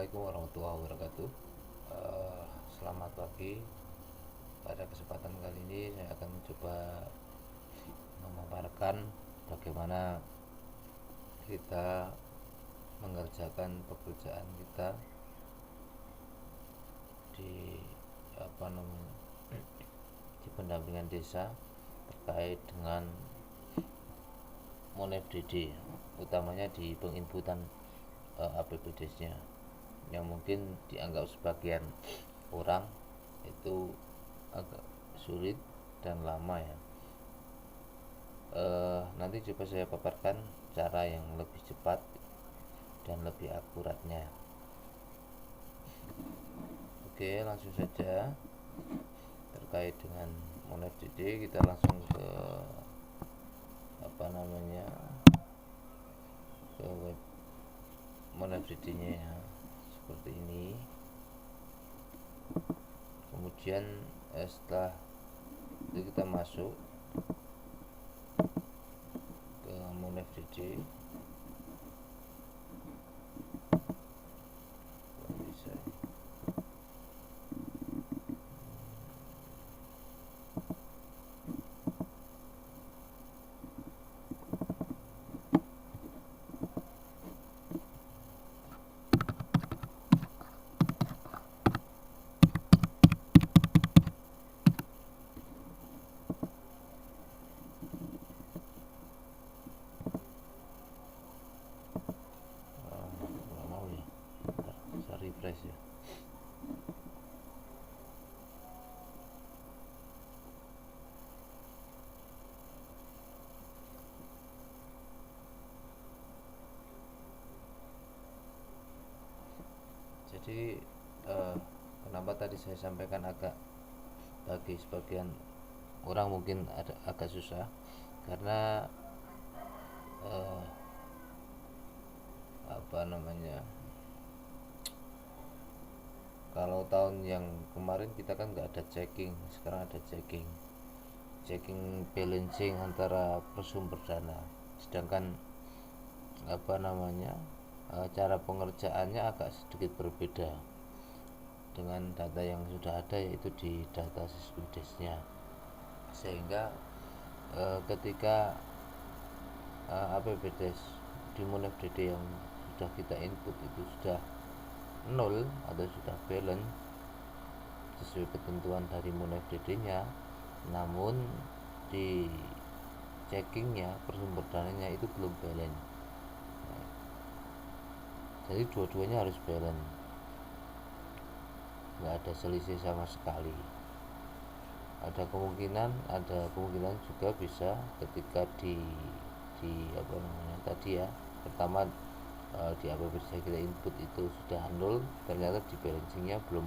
Assalamualaikum warahmatullahi wabarakatuh. Selamat pagi. Pada kesempatan kali ini saya akan mencoba memaparkan bagaimana kita mengerjakan pekerjaan kita di di pendampingan desa terkait dengan MonFDD, utamanya di penginputan APBDes-nya yang mungkin dianggap sebagian orang itu agak sulit dan lama ya. Nanti coba saya paparkan cara yang lebih cepat dan lebih akuratnya. Oke, langsung saja terkait dengan MonFDD kita langsung ke ke web MonFDD-nya ya, seperti ini. Kemudian setelah itu kita masuk ke MonFDD. Bisa. Nggak mau ya. Bentar, saya refresh ya. Jadi kenapa tadi saya sampaikan agak bagi sebagian orang mungkin agak susah karena eh, kalau tahun yang kemarin kita kan nggak ada checking, sekarang ada checking balancing antara bersumber dana, sedangkan cara pengerjaannya agak sedikit berbeda dengan data yang sudah ada, yaitu di data sisbidesnya. Sehingga ketika APBDes di MonFDD yang sudah kita input itu sudah nol atau sudah balance sesuai ketentuan dari MonFDD-nya, namun di checkingnya bersumber dananya itu belum balance. Jadi dua-duanya harus balance, nggak ada selisih sama sekali. Ada kemungkinan juga bisa ketika di tadi ya, pertama di APBD kita input itu sudah nol, ternyata di balancingnya belum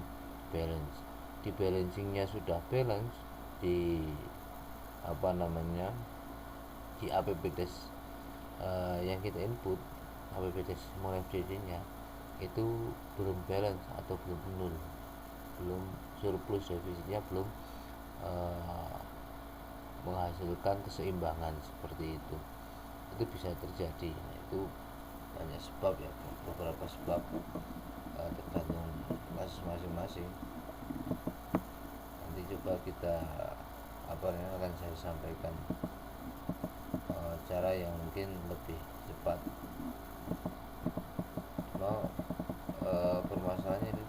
balance. Di balancingnya sudah balance, di di APBDes yang kita input, APBDes MonFDD nya itu belum balance atau belum nol, belum surplus, defisitnya belum menghasilkan keseimbangan seperti itu bisa terjadi. Nah, itu banyak sebab ya, beberapa sebab, tergantung kasus masing-masing. Nanti coba kita akan saya sampaikan cara yang mungkin lebih cepat. Cuma permasalahannya ini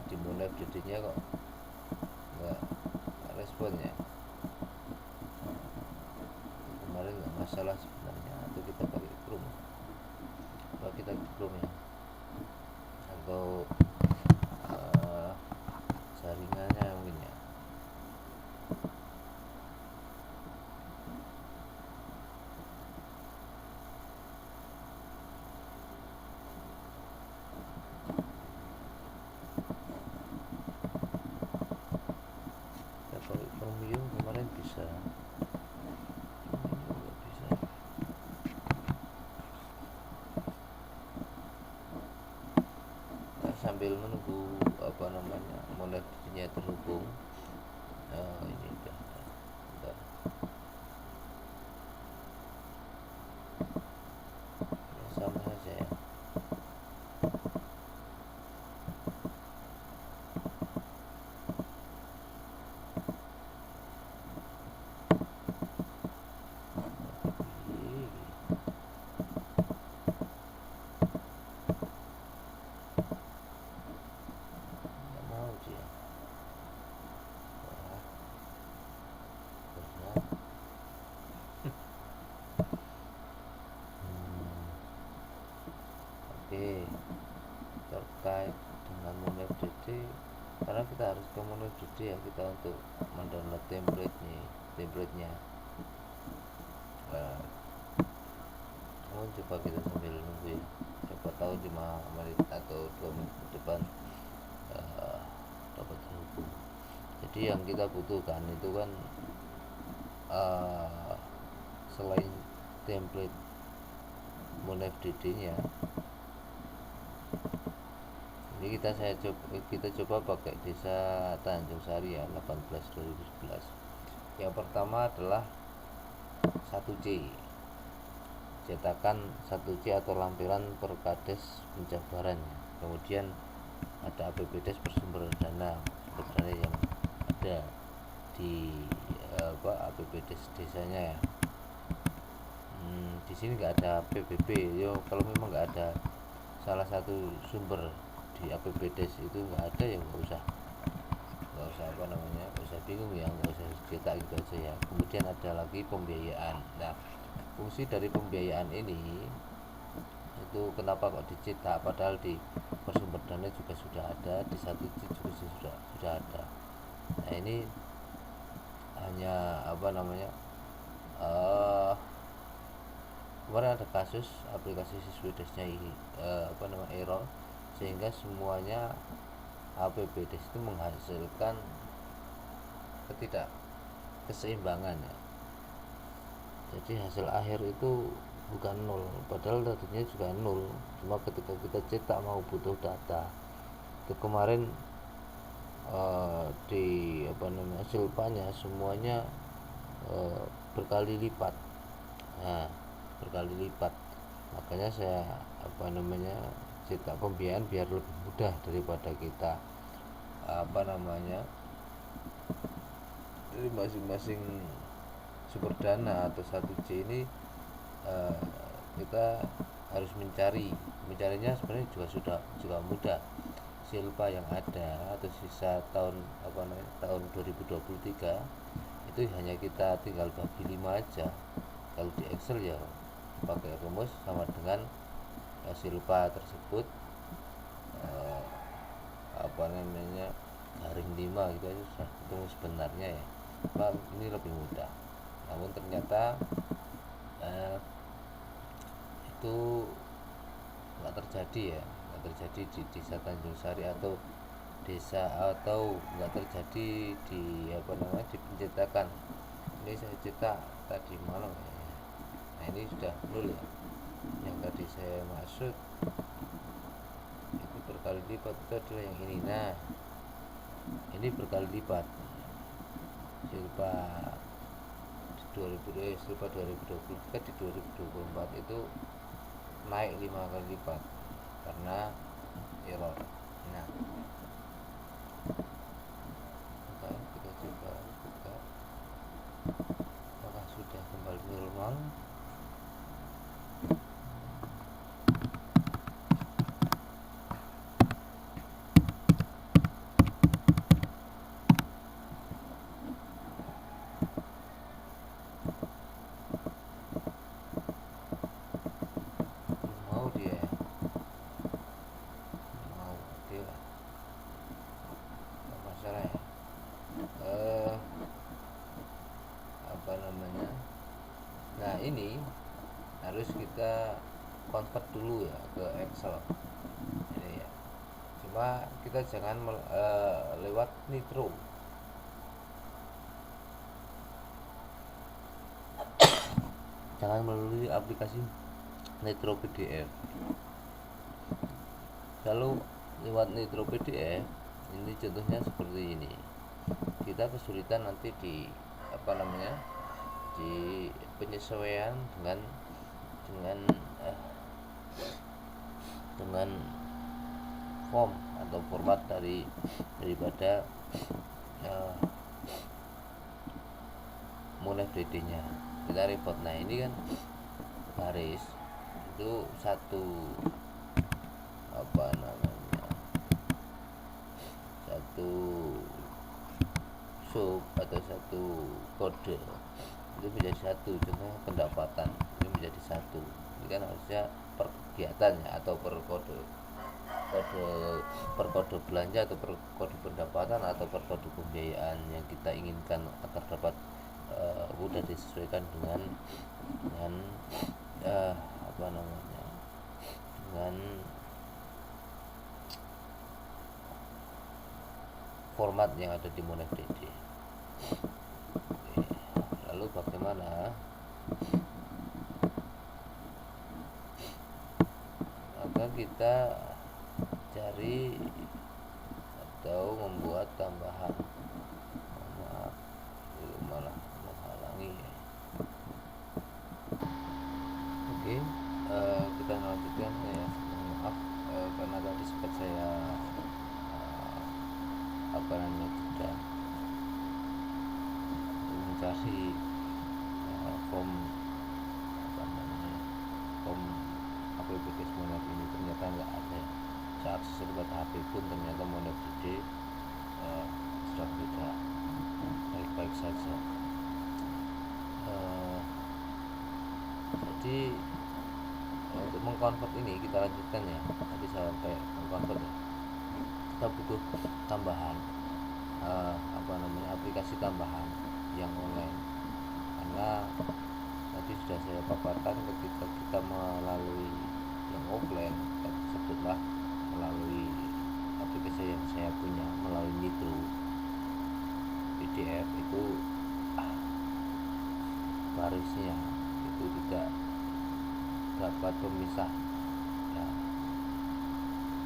di MonFDD-nya kok nggak respon ya. Kemarin nggak masalah sebenarnya, atau kita pakai Chrome, ya, atau jaringannya mungkin ya. Kita pakai Chromium kemarin bisa, ini juga bisa. Nah, sambil menunggu MonFDD-nya terhubung, ini udah. Bentar. Sama saja ya. Oke, terkait dengan MoneFDD, karena kita harus ke MoneFDD ya, kita untuk mendownload templatenya. Nah, coba kita sambil nunggu ya, siapa tahu 5 menit atau 2 menit ke depan dapat terhubung. Jadi yang kita butuhkan itu kan selain template MoneFDD nya, ini kita coba pakai Desa Tanjung Sari ya, 18/2011. Yang pertama adalah 1C, cetakan 1C atau lampiran Perkades penjabaran. Kemudian ada APBDes bersumber dana yang ada di APBDes desanya ya. Di sini nggak ada PBB. Kalau memang nggak ada salah satu sumber di APBDes itu nggak ada, ya nggak usah bingung ya, nggak usah cetak gitu aja ya. Kemudian ada lagi pembiayaan. Nah, fungsi dari pembiayaan ini itu kenapa kok dicetak, padahal di bersumber dana juga sudah ada, di 1C juga sudah ada. Nah, ini hanya kemarin ada kasus aplikasi Siswidesnya error, sehingga semuanya APBDes itu menghasilkan ketidakkeseimbangan ya. Jadi hasil akhir itu bukan 0, padahal tadinya juga 0, cuma ketika kita cetak mau butuh data itu kemarin di silpanya semuanya berkali lipat. Nah, berkali lipat, makanya saya cetak pembiayaan biar lebih mudah daripada kita dari masing-masing sumber dana atau 1C ini. Kita harus mencarinya sebenarnya juga mudah. Silpa yang ada atau sisa tahun 2023 itu hanya kita tinggal bagi 5 aja. Kalau di Excel ya pakai rumus sama dengan silpa tersebut garing 5 gitu aja sudah ketemu sebenarnya ya. Ini lebih mudah, namun ternyata itu nggak terjadi di Desa Tanjung Sari atau nggak terjadi di pencetakan. Ini saya cetak tadi malam ya. Nah, ini sudah 0 ya. Yang tadi saya maksud itu berkali lipat, itu adalah yang ini. Nah, ini berkali lipat. Silpa 2023 di 2024 itu naik 5 kali lipat karena error. Nah, kita coba buka apakah sudah kembali normal. Nah, ini harus kita convert dulu ya ke Excel ini ya. Cuma kita jangan lewat Nitro. Jangan melalui aplikasi Nitro PDF. Kalau lewat Nitro PDF, ini contohnya seperti ini. Kita kesulitan nanti di di penyesuaian dengan form atau format daripada MoneFDD nya. Kita report. Nah, ini kan baris itu satu sub atau satu kode itu menjadi satu. Contohnya pendapatan ini menjadi satu. Ini kan harusnya kegiatannya atau per kode per kode belanja atau per kode pendapatan atau per kode pembiayaan yang kita inginkan agar dapat mudah disesuaikan dengan apa namanya, dengan format yang ada di MoneFDD. Lalu bagaimana? Maka kita cari atau membuat tambahan. Maaf, malah menghalangi ya. Oke, kita lanjutkan ya. Maaf karena tadi sempat saya tidak mencari form APBD Monef ini, ternyata nggak ada. Saat saya buat HP pun ternyata MoneFDD sudah tidak baik-baik saja. Jadi untuk mengkonvert ini kita lanjutkan ya. Nanti saya sampai mengkonvert ya. Kita butuh tambahan aplikasi tambahan yang online, karena tadi sudah saya paparkan ketika kita melalui yang offline, sebutlah melalui aplikasi yang saya punya melalui Nitro PDF itu barisnya itu tidak dapat pemisah ya,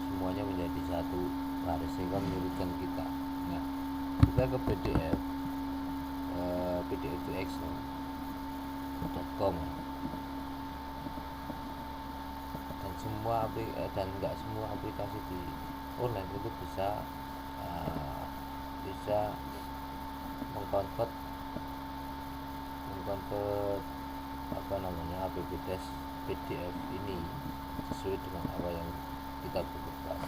semuanya menjadi satu baris sehingga menyulitkan kita. Nah, kita ke PDF to excel.com dan nggak semua aplikasi di online itu bisa mengkonvert APBD PDF ini sesuai dengan apa yang kita butuhkan.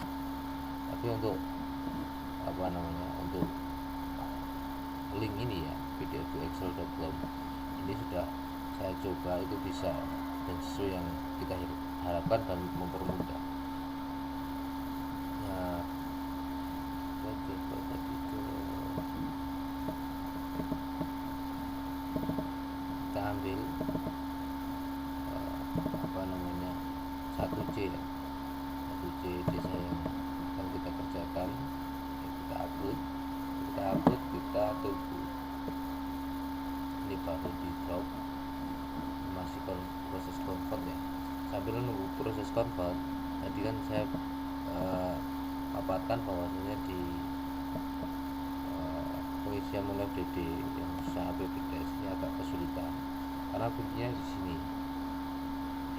Tapi untuk untuk link ini ya, PDF to excel.com ini sudah saya coba, itu bisa dan sesuai yang kita harapkan dan mempermudah. Nah, saya coba tadi kita ambil 1C ya, 1C desa yang akan kita kerjakan ya, kita upload, kita tunggu ini baru di drop, masih proses convert ya. Sambil menunggu proses convert, tadi kan saya paparkan bahwasanya di pengisian MoneFDD yang usaha APBDes ini agak kesulitan karena kuncinya di sini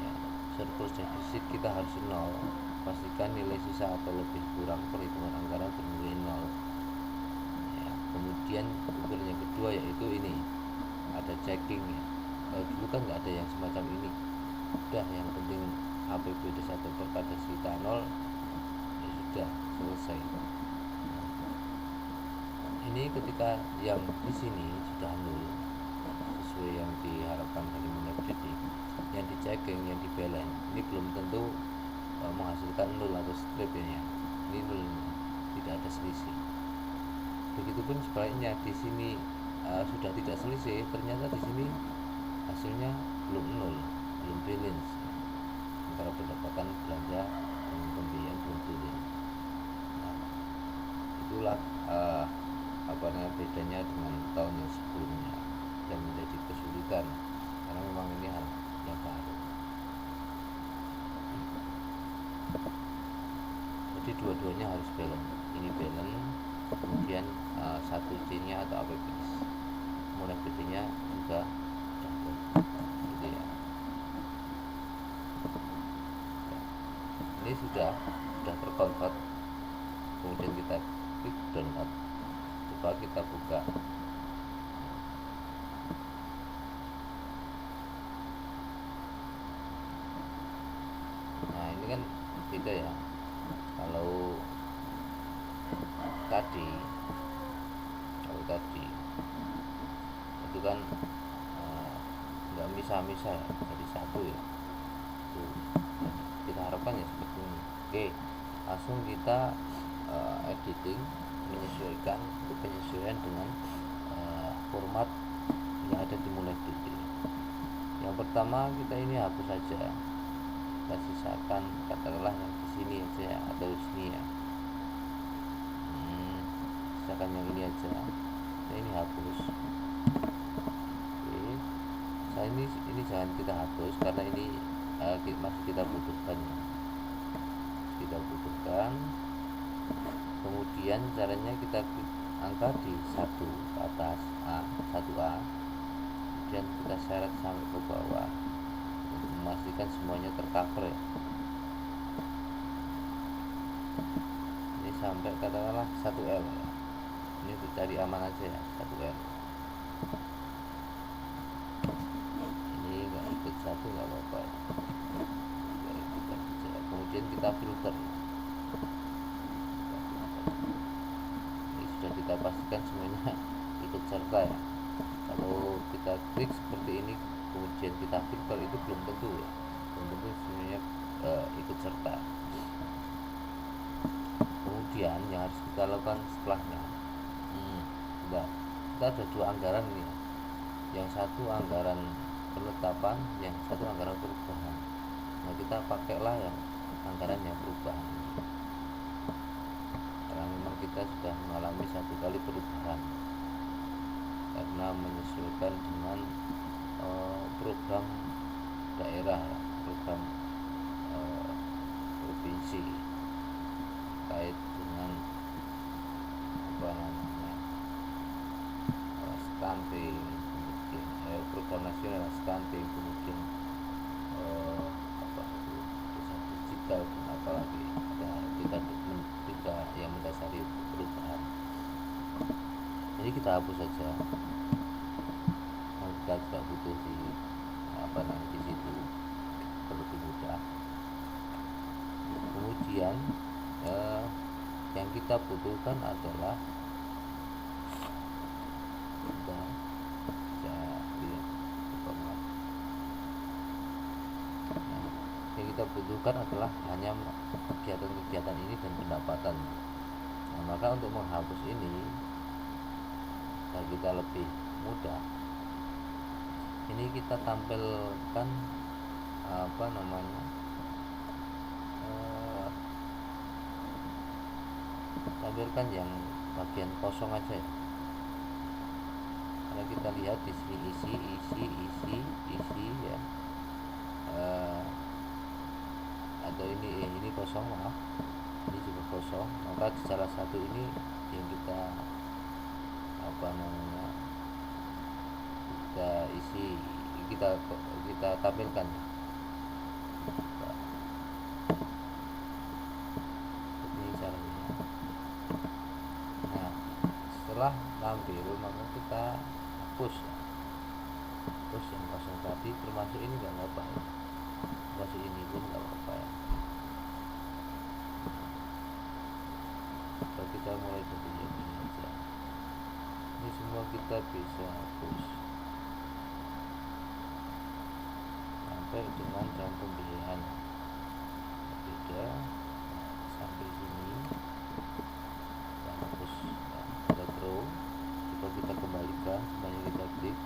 ya, surplus defisit kita harus 0, pastikan nilai sisa atau lebih kurang perhitungan anggaran bernilai 0 ya. Kemudian ukuran yang kedua yaitu ini ada checking ya. Dulu kan nggak ada yang semacam ini, udah yang penting APBD 1 per kades kita 0 ya sudah selesai. Ini ketika yang di sini sudah 0 sesuai yang diharapkan dari MoneFDD, yang di checking, yang di balance ini belum tentu menghasilkan 0 atau strip ya. Ini 0, tidak ada selisih. Begitupun sebaliknya, di sini sudah tidak selisih, ternyata di sini hasilnya belum 0, belum balance antara pendapatan belanja dan pembiayaan belum balance. Nah, itulah bedanya dengan tahun yang sebelumnya dan menjadi kesulitan karena memang ini hal yang baru. Jadi dua-duanya harus balance, ini balance, kemudian 1C nya atau APBDes MoneFDD nya juga gitu ya. Ini sudah terkonvert, kemudian kita klik download, coba kita buka. Nah ini kan beda ya, kalau tadi itu kan nggak misah-misah ya, jadi satu ya tuh. kita harapkan ya seperti ini. Oke, langsung kita editing, menyesuaikan untuk penyesuaian dengan format yang ada di Moonlight 3D. Yang pertama kita ini hapus saja, kita sisakan katakanlah yang di sini aja ya, atau di sini ya. Sisakan yang ini aja, nah ini hapus. Oke, nah ini jangan kita hapus karena ini masih kita butuhkan ya. Kita butuhkan. Kemudian caranya kita klik angka di 1 ke atas, 1A, kemudian kita seret sampai ke bawah untuk memastikan semuanya tercover ya. Ini sampai katakanlah 1L ya. Ini untuk cari aman aja ya, 1L. Ini nggak ikut 1 nggak apa-apa ya. Kemudian kita filter. Ini sudah kita pastikan semuanya ikut serta ya. Kalau kita klik seperti ini kemudian kita filter, itu belum tentu ya, belum tentu semuanya ikut serta. Kemudian yang harus kita lakukan setelahnya, kita ada 2 anggaran ini ya. Yang satu anggaran penetapan, yang satu anggaran perubahan. Nah kita pakailah yang anggaran yang perubahan, karena memang kita sudah mengalami 1 kali perubahan karena menyesuaikan dengan program daerah, program provinsi terkait dengan apa namanya stunting, kemudian program nasional stunting, kemudian desa digital, dan apalagi ada tiga yang mendasari perubahan. Jadi kita hapus saja, kita tidak butuh di situ, lebih mudah. Kemudian yang kita butuhkan adalah hanya kegiatan-kegiatan ini dan pendapatan. Nah, maka untuk menghapus ini agar kita lebih mudah, ini kita tampilkan tampilkan yang bagian kosong aja ya. Karena kita lihat di sini isi ya, atau ini kosong, maaf, ini juga kosong. Maka di salah satu ini yang kita kita isi, kita tampilkan. Ini caranya. Nah, setelah tampil maka kita hapus yang kosong tadi, termasuk ini nggak apa-apa ya. Termasuk ini pun nggak apa-apa ya. Kalau kita mulai dari yang ini aja, ini semua kita bisa hapus sampai dengan jam pembiayaan beda sampai sini. Kita hapus ya, kita draw, coba kita kembalikan semuanya, kita klik.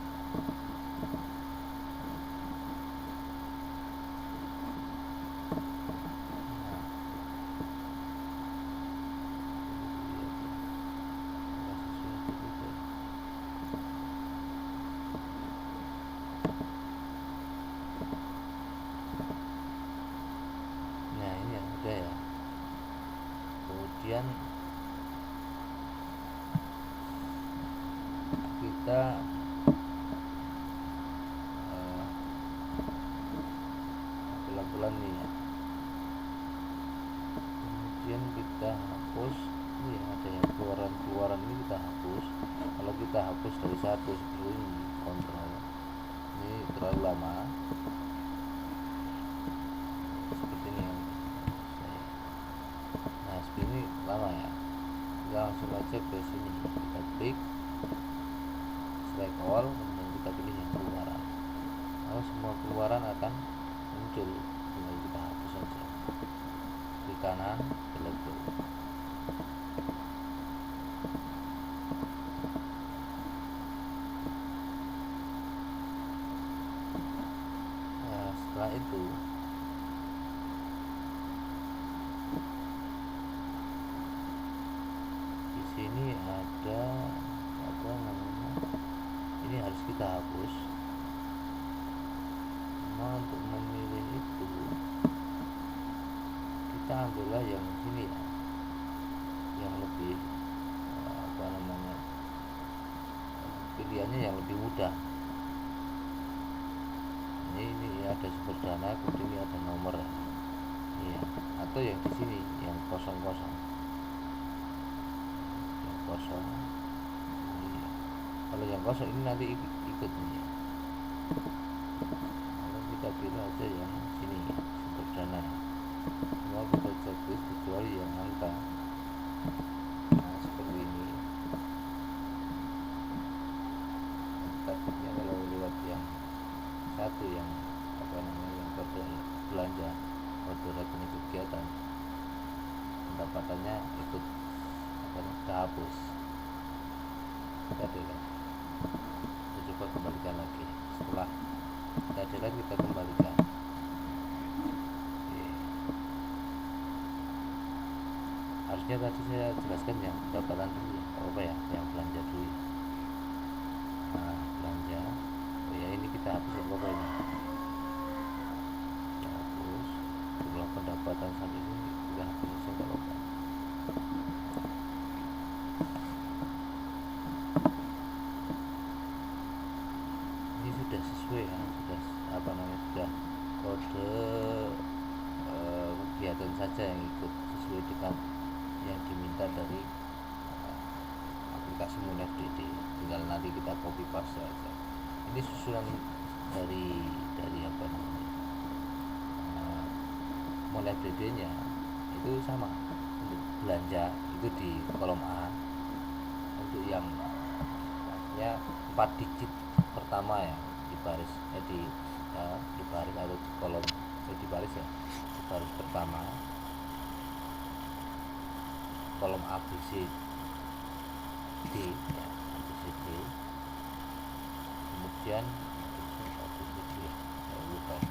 Ya. Kemudian kita pelan-pelan nih ya. Kemudian kita hapus ini ya, ada yang keluaran ini kita hapus. Kalau kita hapus dari 1 seperti ini, kontrol ini terlalu lama. Ini lama ya, kita langsung aja ke sini, kita klik select all, kemudian kita pilih yang keluaran. Lalu semua keluaran akan muncul, tinggal kita hapus saja. kanan, belok kiri. Nah, setelah itu di sini ada apa namanya, ini harus kita hapus. Nah, untuk memilih itu kita ambillah yang sini ya, yang lebih apa namanya, pilihannya yang lebih mudah. Ini ada sumber dana, kemudian ini ada nomor ya. Iya, atau yang di sini yang kosong-kosong, yang kosong. Iya. Kalau yang kosong ini nanti ikut nih. Kalau kita pilih aja yang sini sumber dana, semua kita checklist kecuali yang angka. Nah, seperti ini. Takutnya kalau lewat yang satu yang apa namanya, yang kode belanja, kode rekening kegiatan, pendapatannya ikut apa, terhapus. Kita delete, kita coba kembalikan lagi. Setelah kita delete, kita kembalikan. Oke. Harusnya tadi saya jelaskan yang pendapatan dulu ya, apa ya, yang belanja dulu. Nah, belanja, oh ya, ini kita hapus ya, apa ini kita hapus. Setelah pendapatan sampai sini kita hapus aja, nggak apa-apa. Ini sudah sesuai ya, sudah apa namanya, sudah kode kegiatan saja yang ikut sesuai dengan yang diminta dari aplikasi MoneFDD. Tinggal nanti kita copy paste aja. Ini susunan dari apa namanya, MoneFDD nya itu sama. Untuk belanja itu di kolom A, untuk yang ya 4 digit pertama ya, di baris di baris atau di kolom, di baris ya, di baris pertama, kolom ABC D ya, ABCD. Kemudian ABCD ya, lupa ya,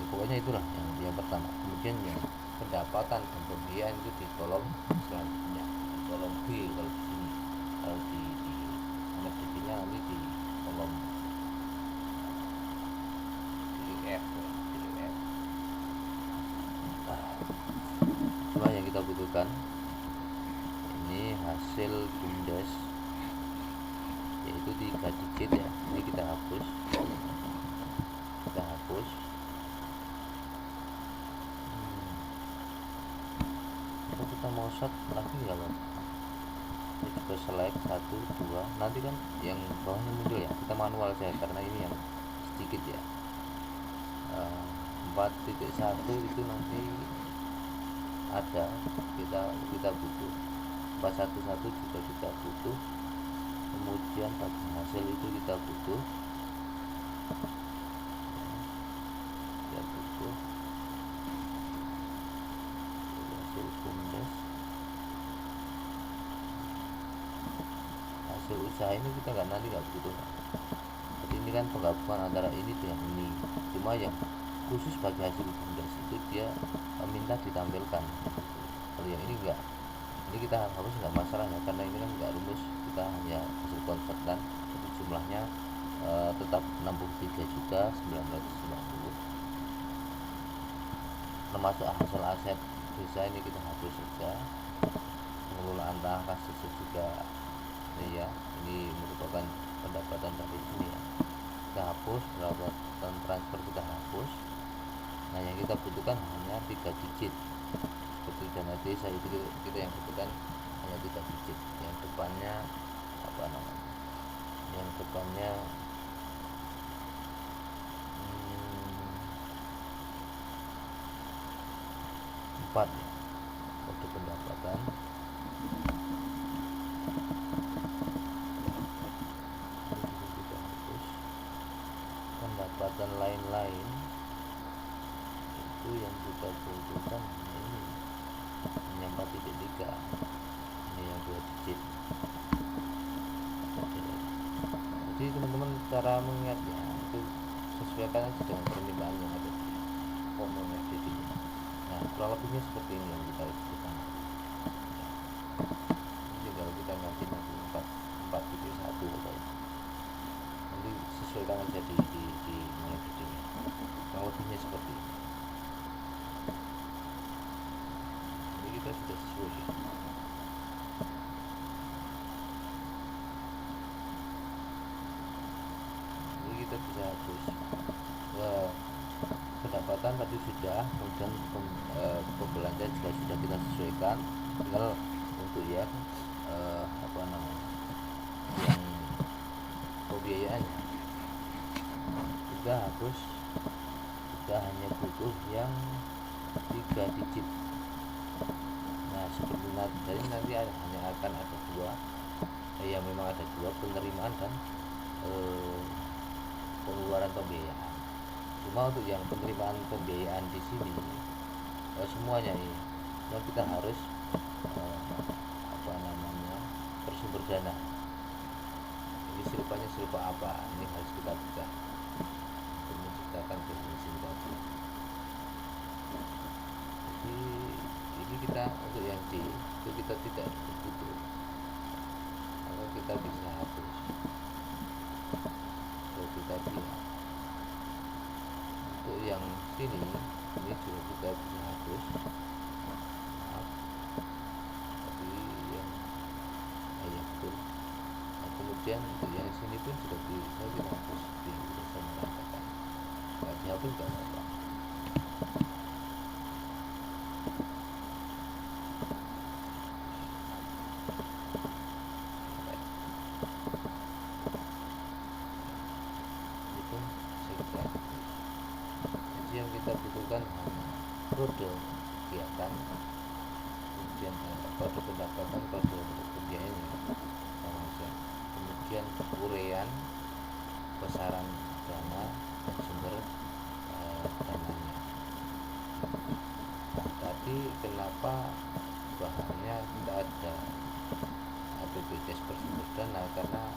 pokoknya itulah yang pertama. Kemudian yang pendapatan dan pembiayaan itu di kolom selanjutnya, di kolom B kalau di sini. Kalau di MFDD nya nanti di kolom F ya, F. Cuma yang kita butuhkan ini hasil BUMDes, yaitu 3 digit ya. Ini kita hapus, kalau kita mau short lagi nggak apa-apa. Ini juga select 1, 2, nanti kan yang bawahnya muncul ya, kita manual saja karena ini yang sedikit ya. 4.1 itu nanti ada, kita butuh. 411 juga kita butuh. Kemudian tabel hasil itu kita butuh, hasil BUMDes. Hasil usaha ini kita nanti nggak butuh. Jadi ini kan penggabungan antara ini dengan ini. Cuma yang khusus bagi hasil BUMDes itu dia minta ditampilkan. Kalau yang ini enggak, ini kita harus nggak masalah ya, karena ini kan nggak rumus, kita hanya hasil konvertan. Jadi jumlahnya tetap 63.990. Termasuk hasil aset desa ini kita hapus saja. Pengelolaan kas desa juga ini ya, ini merupakan pendapatan dari sini ya, kita hapus. Pendapatan transfer kita hapus. Nah, yang kita butuhkan hanya 3 digit. Seperti dana desa itu kita yang butuhkan hanya 3 digit. Yang depannya apa namanya, yang depannya 4 ya, kode pendapatan. Kita hapus. Pendapatan lain-lain itu yang kita butuhkan ini. cara mengingatnya itu sesuaikan aja dengan permintaan yang ada di form FDD. Nah kurang lebihnya seperti ini yang kita lakukan. Jadi kalau kita ganti nanti 4.1 atau nanti sesuaikan aja di FDD-nya. Kurang lebihnya seperti ini. Jadi kita sudah sesuai. Kita bisa hapus pendapatan tadi sudah, kemudian pembelanja juga sudah kita sesuaikan, tinggal untuk yang yang pembiayaannya kita hapus, kita hanya butuh yang 3 digit. Nah seperti tadi nanti hanya akan ada 2 yang memang ada 2 penerimaan dan pengeluaran pembiayaan. Cuma untuk yang penerimaan pembiayaan di sini semuanya ini kita harus bersumber dana. Jadi silupanya silupa apa, ini harus kita buka untuk menciptakan definisi tadi. Jadi ini kita untuk yang D itu kita tidak butuh, maka kita bisa hapus. Tadi untuk yang sini ini juga kita bisa hapus. Tapi yang betul. Nah, kemudian untuk yang sini pun juga bisa kita hapus di urusan mengatakan nggak dihapus nggak apa-apa. Yang kita butuhkan kode kegiatan, kemudian kode pendapatan, kode pembiayaan, kemudian uraian besaran dana dan sumber dananya. Nah, tadi kenapa bahannya tidak ada BPJS bersumber dana, karena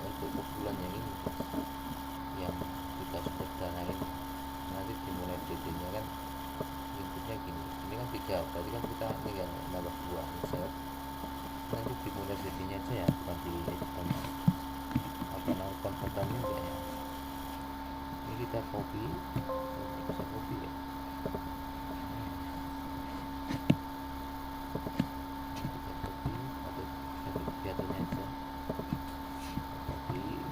untuk bulan yang ini yang kita sudah danain nanti dimulai FDD-nya kan inputnya gini, ini kan 3, berarti kan kita tinggal nambah 2 insert, nanti dimulai FDD-nya aja ya, bukan di editan konvertannya enggak ya. Ini kita copy, bisa copy ya, kita copy atau kegiatannya aja copy.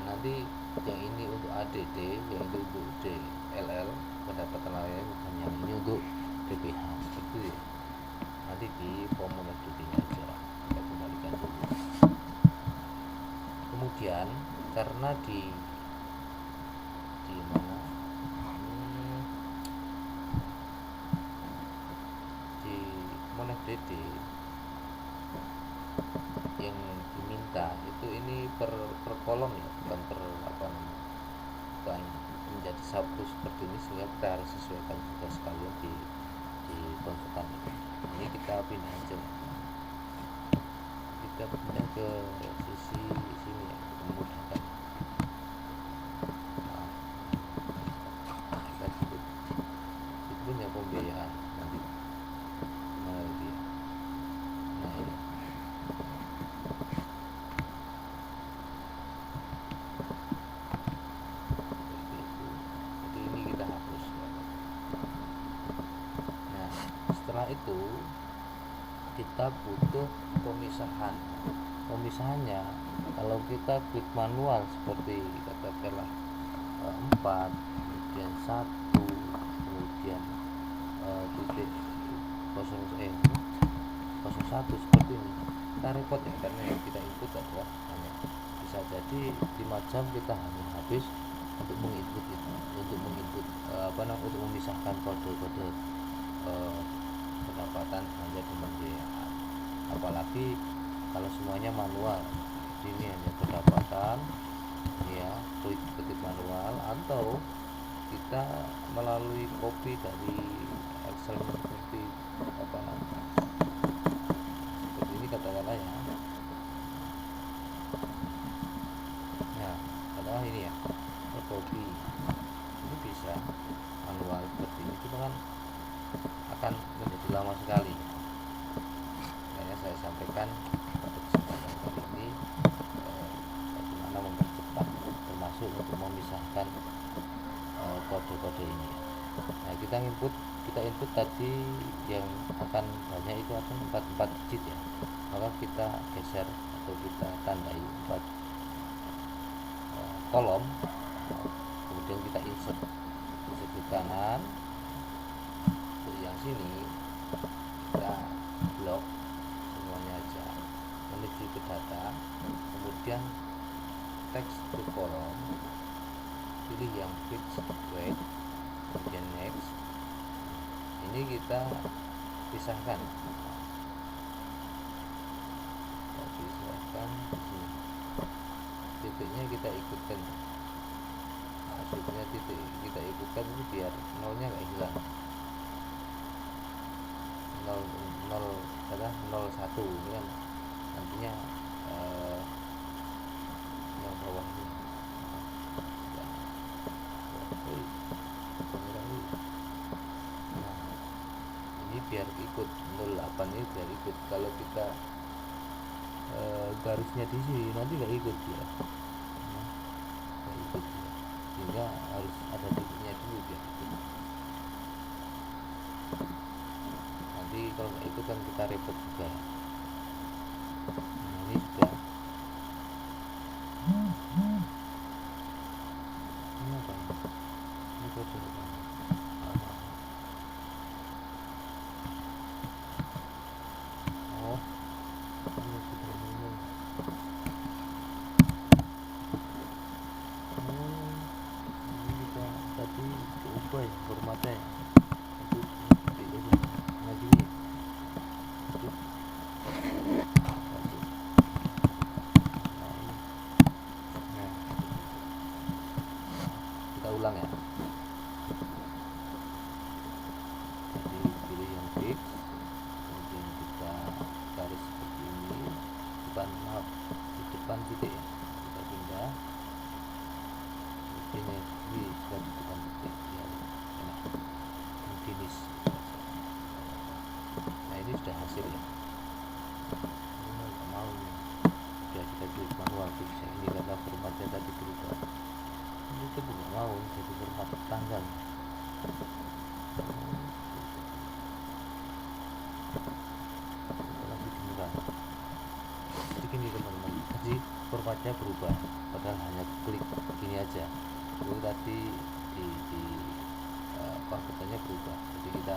Nanti yang ini untuk ADD, yang itu untuk DLL, pendapatan lain, dan yang ini untuk DPH, itu ya. Nanti di formulir FDD-nya aja kita kembalikan dulu. Kemudian karena di mana di mon FDD yang diminta itu ini per kolom ya, bukan bukan menjadi satu seperti ini, sehingga kita harus sesuaikan juga sekalian di konsultan ini. Kita pindah aja, kita pindah ke sisi sini ya, memudahkan. Kita sebut itu punya pembiayaan nanti mana dia. Nah ini itu kita butuh pemisahannya. Kalau kita klik manual seperti katakanlah 4 kemudian 1 kemudian titik 01 seperti ini, kita repot ya, karena yang kita input adalah hanya bisa jadi 5 jam kita hanya habis untuk menginput itu, untuk memisahkan kode-kode pendapatan belanja dan pembiayaan. Apalagi kalau semuanya manual, ini hanya pendapatan ya, ketik manual, atau kita melalui copy dari Excel seperti katakanlah ya. Nah, katakanlah ini ya, body ini bisa manual seperti ini, cuma kan akan menjadi lama sekali. Makanya saya sampaikan pada kesempatan kali ini bagaimana mempercepat, termasuk untuk memisahkan kode-kode ini. Nah, kita input tadi yang akan banyak itu akan 4 digit ya, maka kita geser atau kita tandai 4 kolom, kemudian kita insert di kanan. Untuk yang sini kita blok semuanya aja, menuju ke data, kemudian text to kolom, pilih yang fixed weight, kemudian next. Ini kita pisahkan, di sini titiknya kita ikutkan, maksudnya titik kita ikutkan ini biar nolnya nggak hilang. 01 ini kan nantinya yang bawah ini. Nah, ini biar ikut 08 ini biar ikut. Kalau kita garisnya di sini nanti nggak ikut ya, nggak ikut ya. Sehingga harus ada titiknya dulu biar ikut. Nanti kalau nggak ikut kan kita repot juga. Nah, ini sudah. Ini apa? Ini kode apa? Oh, ini sudah umum. Ini kita tadi ubah ya formatnya ya. Itu nah gini. Nah, kita ulang ya. Jadi pilih yang fix, kemudian kita garis seperti ini, di depan titik ya. Kita pindah, kemudian ini sudah di depan titik ya, enak, finish. Nah, ini sudah hasil ya. Ini nggak mau nih, sudah kita klik manual fix ya. Ini karena formatnya tadi berubah, ini tuh nggak mau jadi format tanggal. Lagi beneran. Jadi gini teman-teman, tadi formatnya berubah, padahal hanya klik gini aja. Itu tadi di konverternya berubah. Jadi kita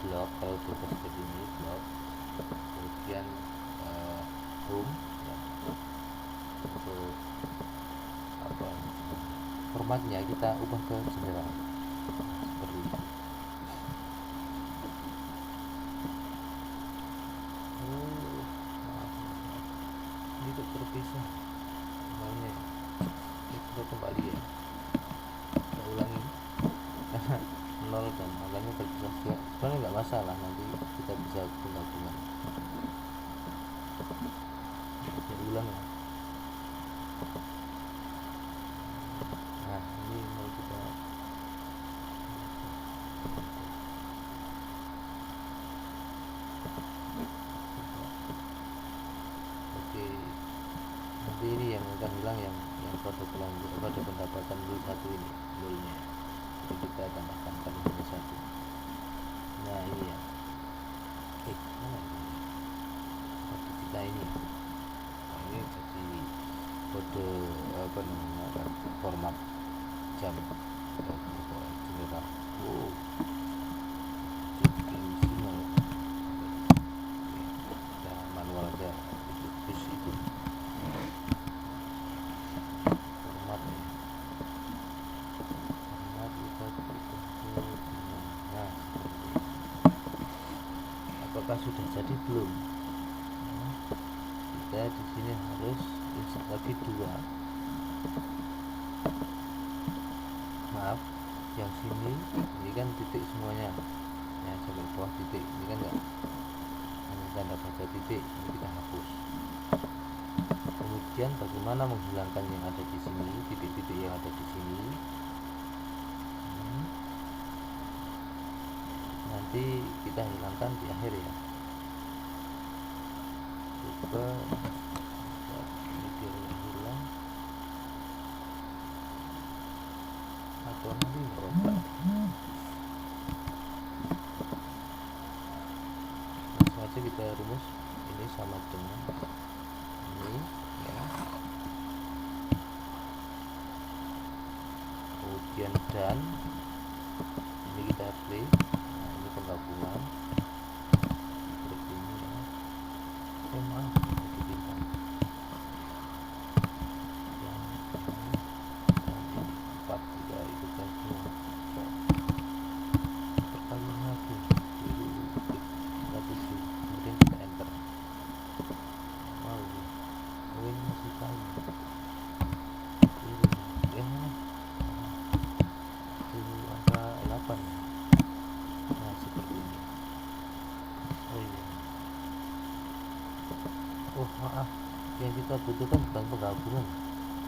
blok, kalau berubah seperti ini blok, kemudian home ya. Untuk apa formatnya kita ubah ke general seperti ini. Ini tuh terpisah semuanya. Ini kita kembali ya, kita ulangi karena 0 dan angkanya terpisah ya. Sebenarnya nggak masalah, nanti kita bisa gabungan. Kita ulang ya. Nah, ini mau kita oke. Nanti ini yang akan hilang yang kode pendapatan 01 ini nolnya. Jadi kita tambahkan kalimatnya 1. Nah, ini ya. Mana ini? Kode kita ini. Nah, ini jadi kode apa namanya, format jam general. Oh, decimal. Kita manual aja itu format ya. Format kita nah, apakah sudah jadi belum? Nah, kita di sini harus insert lagi 2. Maaf, yang sini ini kan titik semuanya ya, sampai bawah titik ini kan enggak hanya tanda baca titik, ini kita hapus. Kemudian bagaimana menghilangkan yang ada di sini, titik-titik yang ada di sini. Nanti kita hilangkan di akhir ya. Coba ini biar hilang atau nanti merubah. Langsung aja kita rumus ini sama dengan ini ya. Kemudian dan ini kita play. Nah, ini penggabungan seperti ini ya. Maaf, jadi bintang yang ini dan ini 4 juga ikutan semua. Perkalian lagi itu 7, kemudian kita enter. Wow, ini masih kali ya, itu angka 8. Nah seperti ini. Oh iya, oh maaf, yang kita butuhkan bukan penggabungan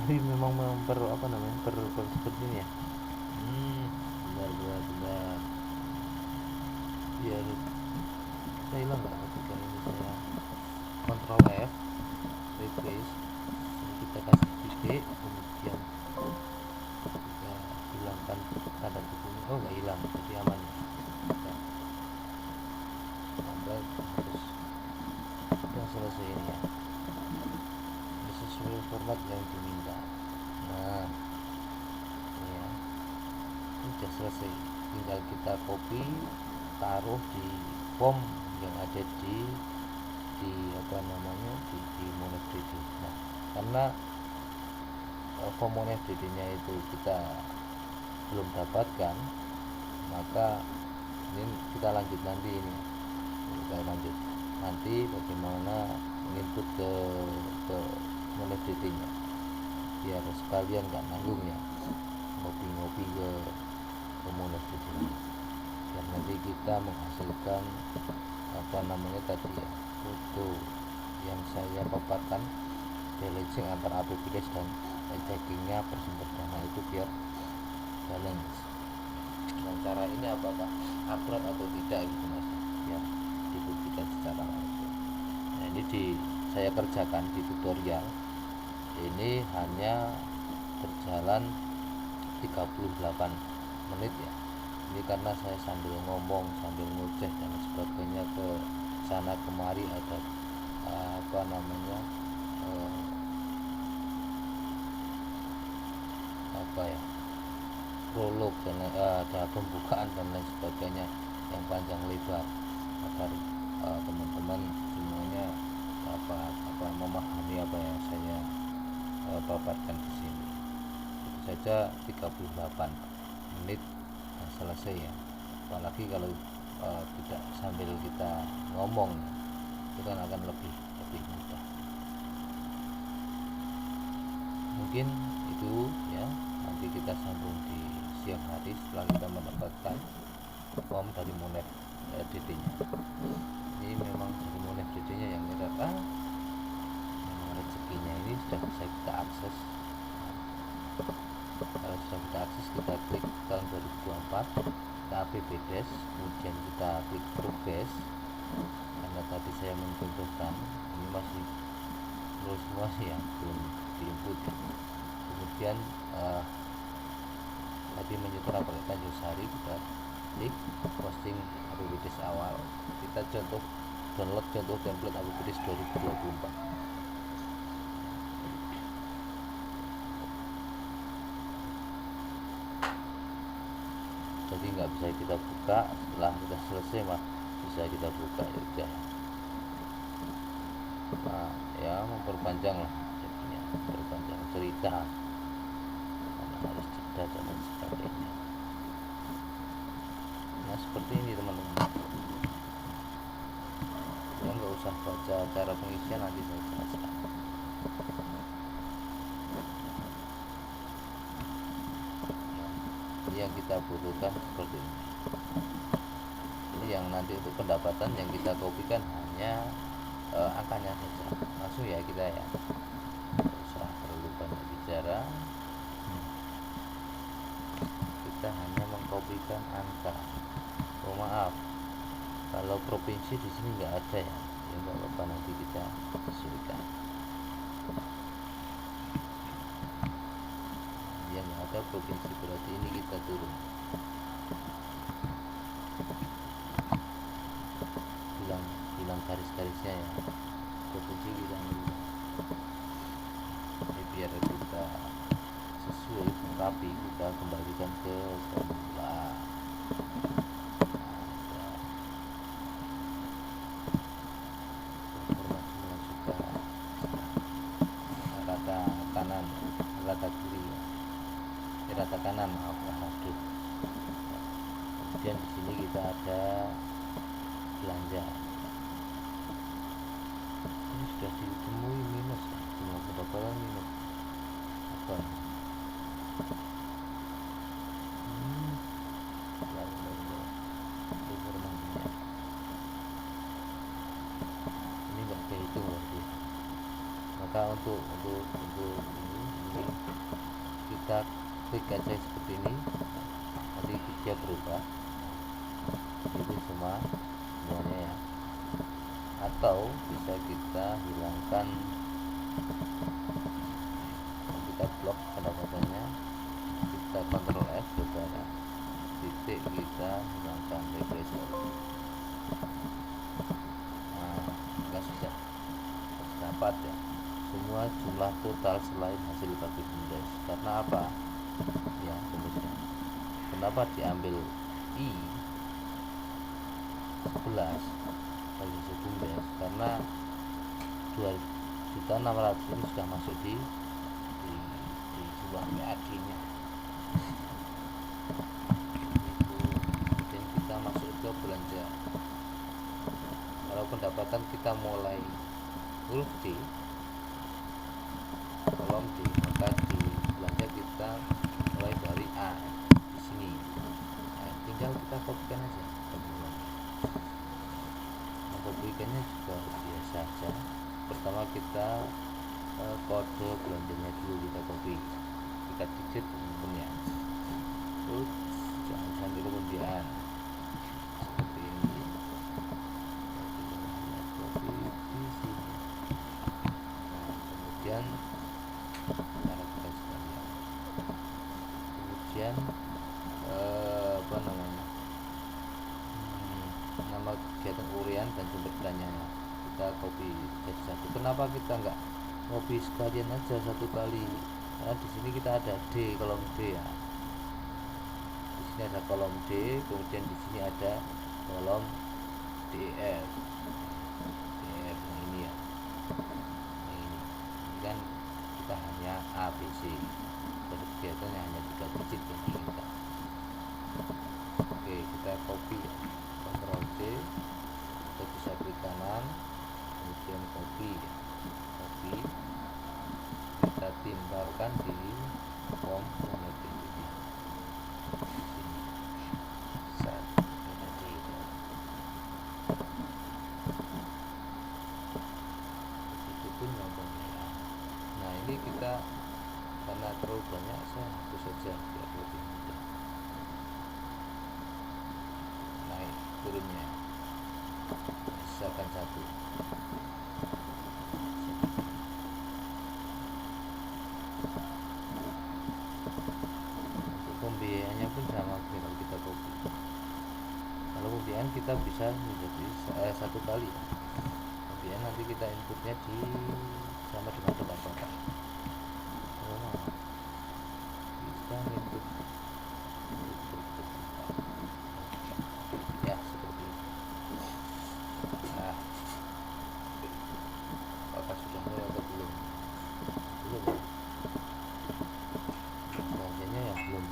tapi memang seperti ini ya. Benar biar saya hilang nggak ketika ini saya Ctrl F replace, ini kita kasih titik, kemudian kita hilangkan tanda kutipnya. Oh nggak hilang, jadi aman ya. Tambah harus sudah selesai ini ya, ini sesuai format yang diminta. Nah ini ya, ini sudah selesai, tinggal kita copy taruh di form yang ada di Mono3D. Nah karena form Mono3D nya itu kita belum dapatkan, maka ini kita lanjut nanti, ini kita lanjut nanti bagaimana input ke Mono3D nya, biar sekalian nggak nanggung ya ngopi-ngopi ke Mono3D nya, biar nanti kita menghasilkan tadi ya, foto yang saya paparkan, balancing antara APBDes dan checkingnya per sumber dana itu biar balance. Dan cara ini apakah akurat atau tidak gitu mas ya, dibuktikan secara langsung. Nah ini saya kerjakan di tutorial ini hanya berjalan 38 menit ya. Ini karena saya sambil ngomong, sambil ngoceh dan sebagainya ke sana kemari, ada prolog dan ada pembukaan dan lain sebagainya yang panjang lebar, agar teman-teman semuanya memahami apa yang saya paparkan di sini. Itu saja 38 menit selesai ya. Apalagi kalau tidak sambil kita ngomong, itu kan akan lebih mudah. Mungkin itu ya, nanti kita sambung di siang hari setelah kita mendapatkan form dari Mono3D nya. Ini memang dari Mono3D nya yang memang rezekinya ini sudah bisa kita akses. Kalau sudah kita akses, kita klik tahun 2024, kita APBDes, kemudian kita klik progress. Karena tadi saya mencontohkan ini masih terus semua sih yang belum diinput ya. Kemudian tadi menyutra pakai Tanjung Sari, kita klik posting APBDes awal, kita download contoh template APBDes 2024. Jadi nggak bisa kita buka, setelah kita selesai mah bisa kita buka ya udah. Nah, ya memperpanjang lah jadinya, memperpanjang cerita karena harus jeda dan lain sebagainya. Nah seperti ini teman-teman ya, nggak usah baca cara pengisian, nanti saya jelaskan. Yang kita butuhkan seperti ini. Ini yang nanti untuk pendapatan yang kita kopikan hanya angkanya saja, langsung ya kita ya kita hanya mengkopikan angka. Oh maaf, kalau provinsi di sini nggak ada ya, ya nggak apa-apa, nanti kita sesuaikan. Yang nggak ada provinsi, berarti ini kita turun. Hilang garis-garisnya ya, provinsi kita ambil. Jadi biar kita sesuai rapi, kita kembalikan ke semula. Rata kanan, rata kiri, rata kanan, maaf. Aduh. Kemudian di sini kita ada belanja. Ini sudah ditemui minus ya, semua pendapatan minus. Apa? Informasinya. Ini nggak kehitung berarti. Maka untuk ini kita klik aja seperti ini, nanti dia berubah. Itu semuanya ya. Atau bisa kita hilangkan, kita blok pendapatannya, kita Ctrl F coba titik, kita hilangkan replacer. Nah, kita sudah dapat ya semua jumlah total selain hasil bagi BUMDes. Karena apa ya, kemudian kenapa diambil I 11 bagi hasil BUMDes, karena 2.600.000 ini sudah masuk di sebuah PAD nya. Kemudian kita masuk ke belanja. Kalau pendapatan kita mulai huruf D, kolom D, maka di belanja kita mulai dari A di sini. Nah, tinggal kita kopikan aja. Mengkopikannya juga biasa aja. Pertama kita kode belanjanya dulu kita copy, kita digit nomornya, terus jangan sampai kemudian seperti ini, copy di sini. Nah, kemudian cara kita sekalian, kemudian apa namanya, nama kegiatan urian dan sumber belanjanya kita copy jadi satu. Kenapa kita enggak copy sekalian aja satu kali? Karena di sini kita ada D, kolom D ya. Di sini ada kolom D, kemudian di sini ada kolom DEF. DEF yang ini ya. Ini kan kita hanya ABC. Jadi kegiatannya hanya 3 digit yang diinginkan. Oke, kita copy ya. Ctrl C, kita bisa klik kanan, kemudian copy, kita timbalkan di form formatting ini. Set, jadi itu pun gampangnya ya. Nah ini kita karena terlalu banyak, saya hapus saja biar lebih mudah. Naik turunnya misalkan 1. Untuk pembiayaannya pun sama kalau kita copy. Kalau pembiayaan kita bisa menjadi satu kali ya. Pembiayaan nanti kita inputnya di sama dengan pendapatan. Oh maaf, kita input ya seperti ini. Nah, apakah sudah mulai atau belum? Belum. Belanjanya ya belum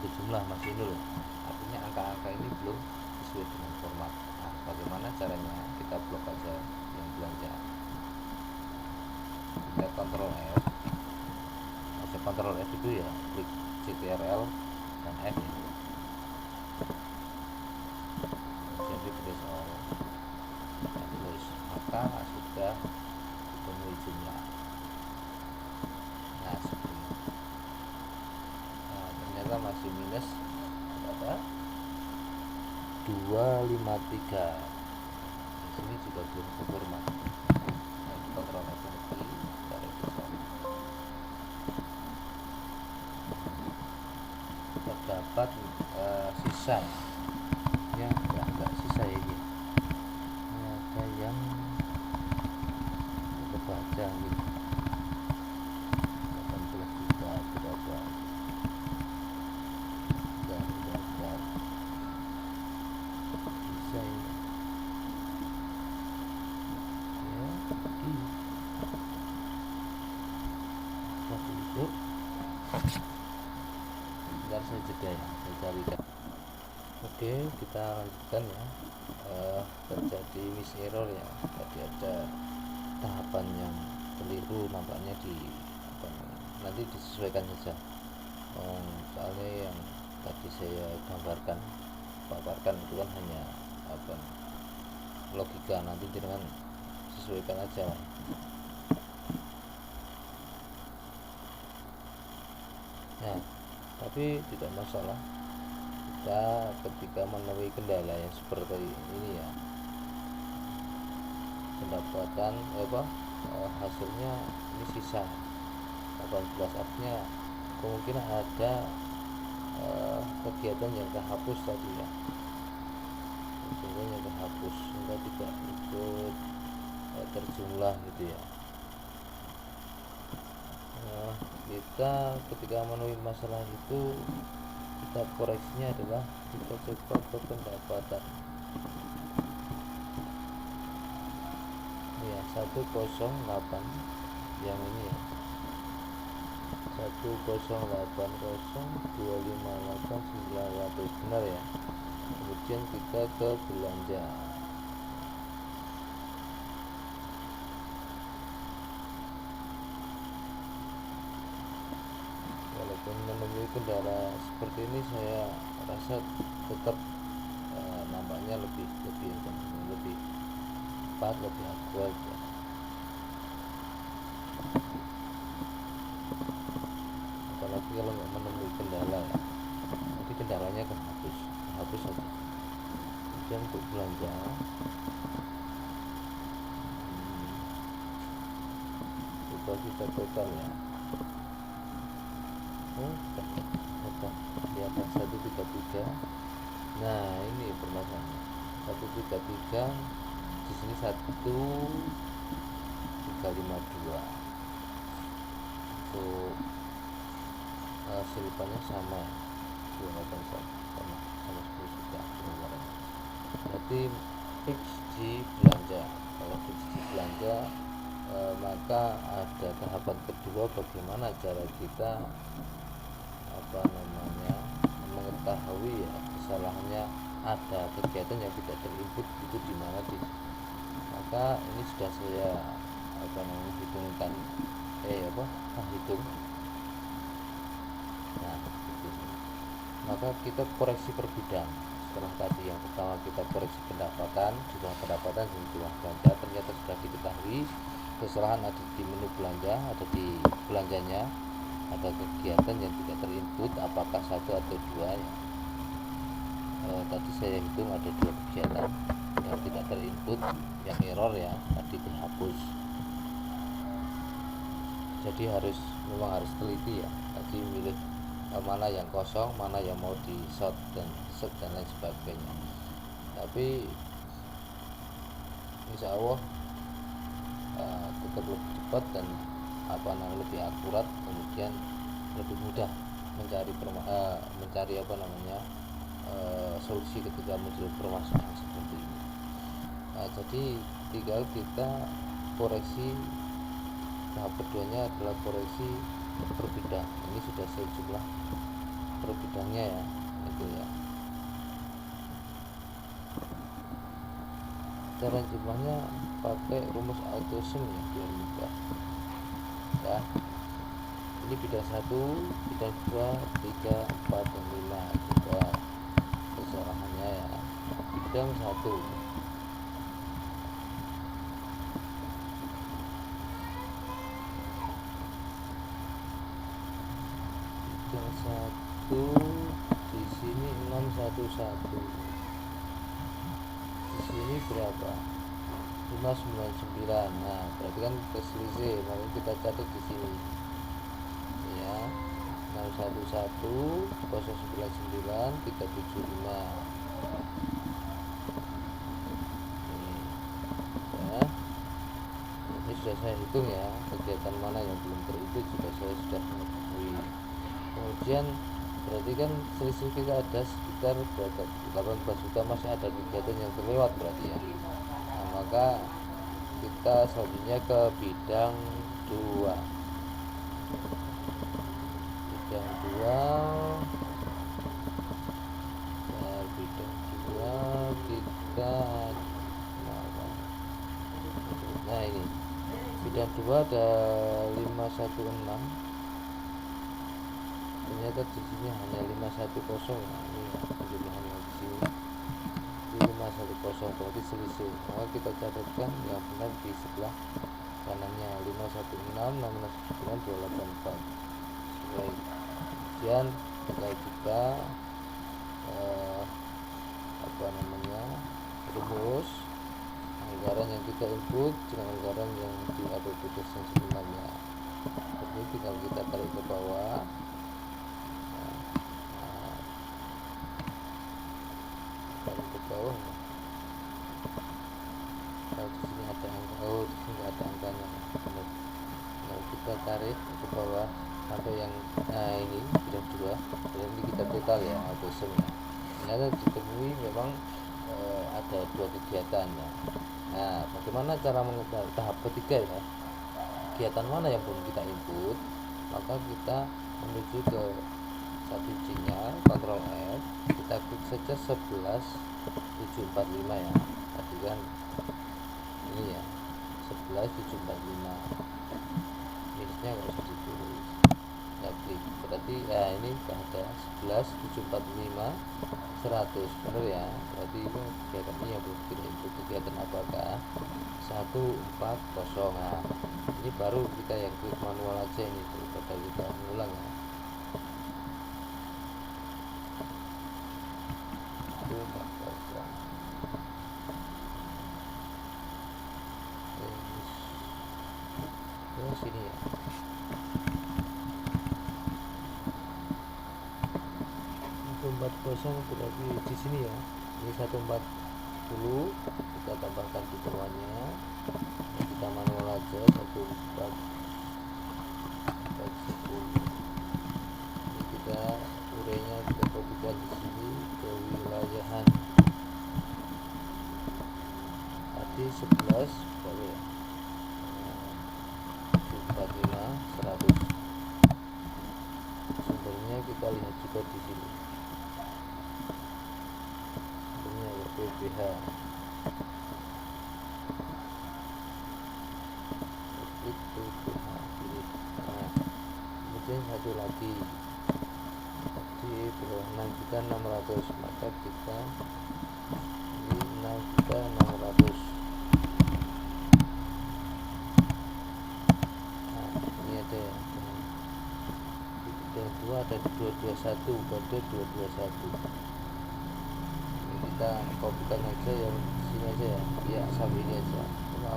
berjumlah, masih nol. Artinya angka-angka ini belum sesuai dengan format. Nah, bagaimana caranya? Kita blok aja yang belanja. Kita Ctrl F. Masih Ctrl F itu ya, klik CTRL dan F ya. Jadi replace all. Terus maka sudah ditemui jumlah. Nah seperti ini. di minus berapa 253. Di sini juga belum konfirmasi. Nah, kontrol F lagi, kita revisi. Terdapat sisa ya, enggak sisa ya ini. Ini ada yang terbaca gitu. 18 juta berapa? Enggak bisa ini. Ya, di waktu itu bentar saya jeda ya, saya carikan. Oke, kita lanjutkan ya. Terjadi miss error ya, tadi ada tahapan yang keliru nampaknya di nanti disesuaikan saja. Soalnya yang tadi saya paparkan itu kan hanya logika, nanti dengan sesuaikan aja. Nah, tapi tidak masalah kita ketika menemui kendala yang seperti ini ya, pendapatan hasilnya ini sisa 18, artinya kemungkinan ada kegiatan yang terhapus tadi ya, kegiatan yang terhapus sehingga tidak ikut terjumlah gitu ya. Kita ketika menemui masalah itu, kita koreksinya adalah kita coba ke pendapatan ya, 108 yang ini ya, 1080258 benar ya. Kemudian kita ke belanja, walaupun menemui kendala seperti ini saya rasa tetap nampaknya lebih tepat, lebih akurat ya. Apalagi kalau nggak menemui kendala ya, nanti kendalanya hapus saja. Kemudian untuk belanja coba kita total ya. Di atas 133. Nah, ini permasalahannya. 133 di sini 1352. Untuk selipannya sama 281 sama 10 juta pengeluaran. Berarti fix di belanja. Kalau fix di belanja, maka ada tahapan kedua, bagaimana cara kita mengetahui ya kesalahannya, ada kegiatan yang tidak terinput itu di mana maka ini sudah saya hitungkan hitung. Nah, maka kita koreksi per bidang. Setelah tadi yang pertama kita koreksi pendapatan, jumlah pendapatan dan jumlah belanja, ternyata sudah diketahui kesalahan ada di menu belanja, ada di belanjanya, ada kegiatan yang tidak terinput, apakah satu atau dua ya. Tadi saya hitung ada 2 kegiatan yang tidak terinput, yang error ya, tadi terhapus. Jadi memang harus teliti ya, tadi milih mana yang kosong, mana yang mau di short dan lain sebagainya. Tapi insya Allah tetap lebih cepat dan lebih akurat, kemudian lebih mudah mencari solusi ketika muncul permasalahan seperti ini. Nah, jadi tinggal kita koreksi. Tahap keduanya adalah koreksi per bidang. Ini sudah saya jumlah per bidangnya ya, itu ya. Cara jumlahnya pakai rumus auto-sum ya, biar mudah ya. Ini bidang 1, bidang 2, 3, 4, dan 5. Coba kesalahannya ya. Bidang 1, bidang 1 611. Di sini berapa? 599. Nah, berarti kan terselisih, maka kita catat di sini ya. 611 099 375. Ya, ini sudah saya hitung ya, kegiatan mana yang belum terikut juga saya sudah mengetahui. Kemudian berarti kan selisih kita ada sekitar 18 juta, masih ada kegiatan yang terlewat berarti ya. Nah, maka kita selanjutnya ke bidang 2. Bidang 2 kita nah ini bidang 2 ada 516. Ternyata di sini hanya 510 ya. Ini jumlahnya di sini 510, berarti selisih. Maka kita catatkan yang benar di sebelah kanannya 516 699 284. Baik, kemudian kita rumus anggaran yang kita input dengan anggaran yang diaplikasikan sebenarnya. Jadi tinggal kita tarik ke bawah. Tarik ke bawah. Kalau di sini ada angka, di sini ada angkanya. Nah, kita tarik ke bawah sampai yang ini bidang 2. Dan ini kita total ya, atau semua. Ternyata ditemui memang ada 2 kegiatan ya. Nah, bagaimana cara mengetahui tahap ketiga ya? Kegiatan mana yang belum kita input? Maka kita menuju ke 1C-nya, Ctrl F, kita klik saja 11745 ya. Tadi kan ini ya, 11745. Minusnya nggak usah ditulis. Kita klik, berarti ya ini ada 11745 100, benar ya. Berarti itu kegiatan ini yang belum kita input. Kegiatan apakah? 140. Nah, ini baru kita yang klik manual aja ini, daripada kita mengulang ya. 140. Terus sini ya. Kosong berarti di sini ya. Ini 140, kita tambahkan di bawahnya. Kita manual aja 1410. Ini kita urainya kita kopikan di sini ke wilayahan. Tadi 11 berapa ya? 745 100. Sumbernya kita lihat juga di sini. PPH. Nah, kemudian satu lagi di bawah 6.600.000, maka kita ini 6.600.000. Nah, ini ada ya. Bidang 2 ada 221, kode 221. Kita kopikan aja yang sini aja ya, ya sampai ini aja. Nah,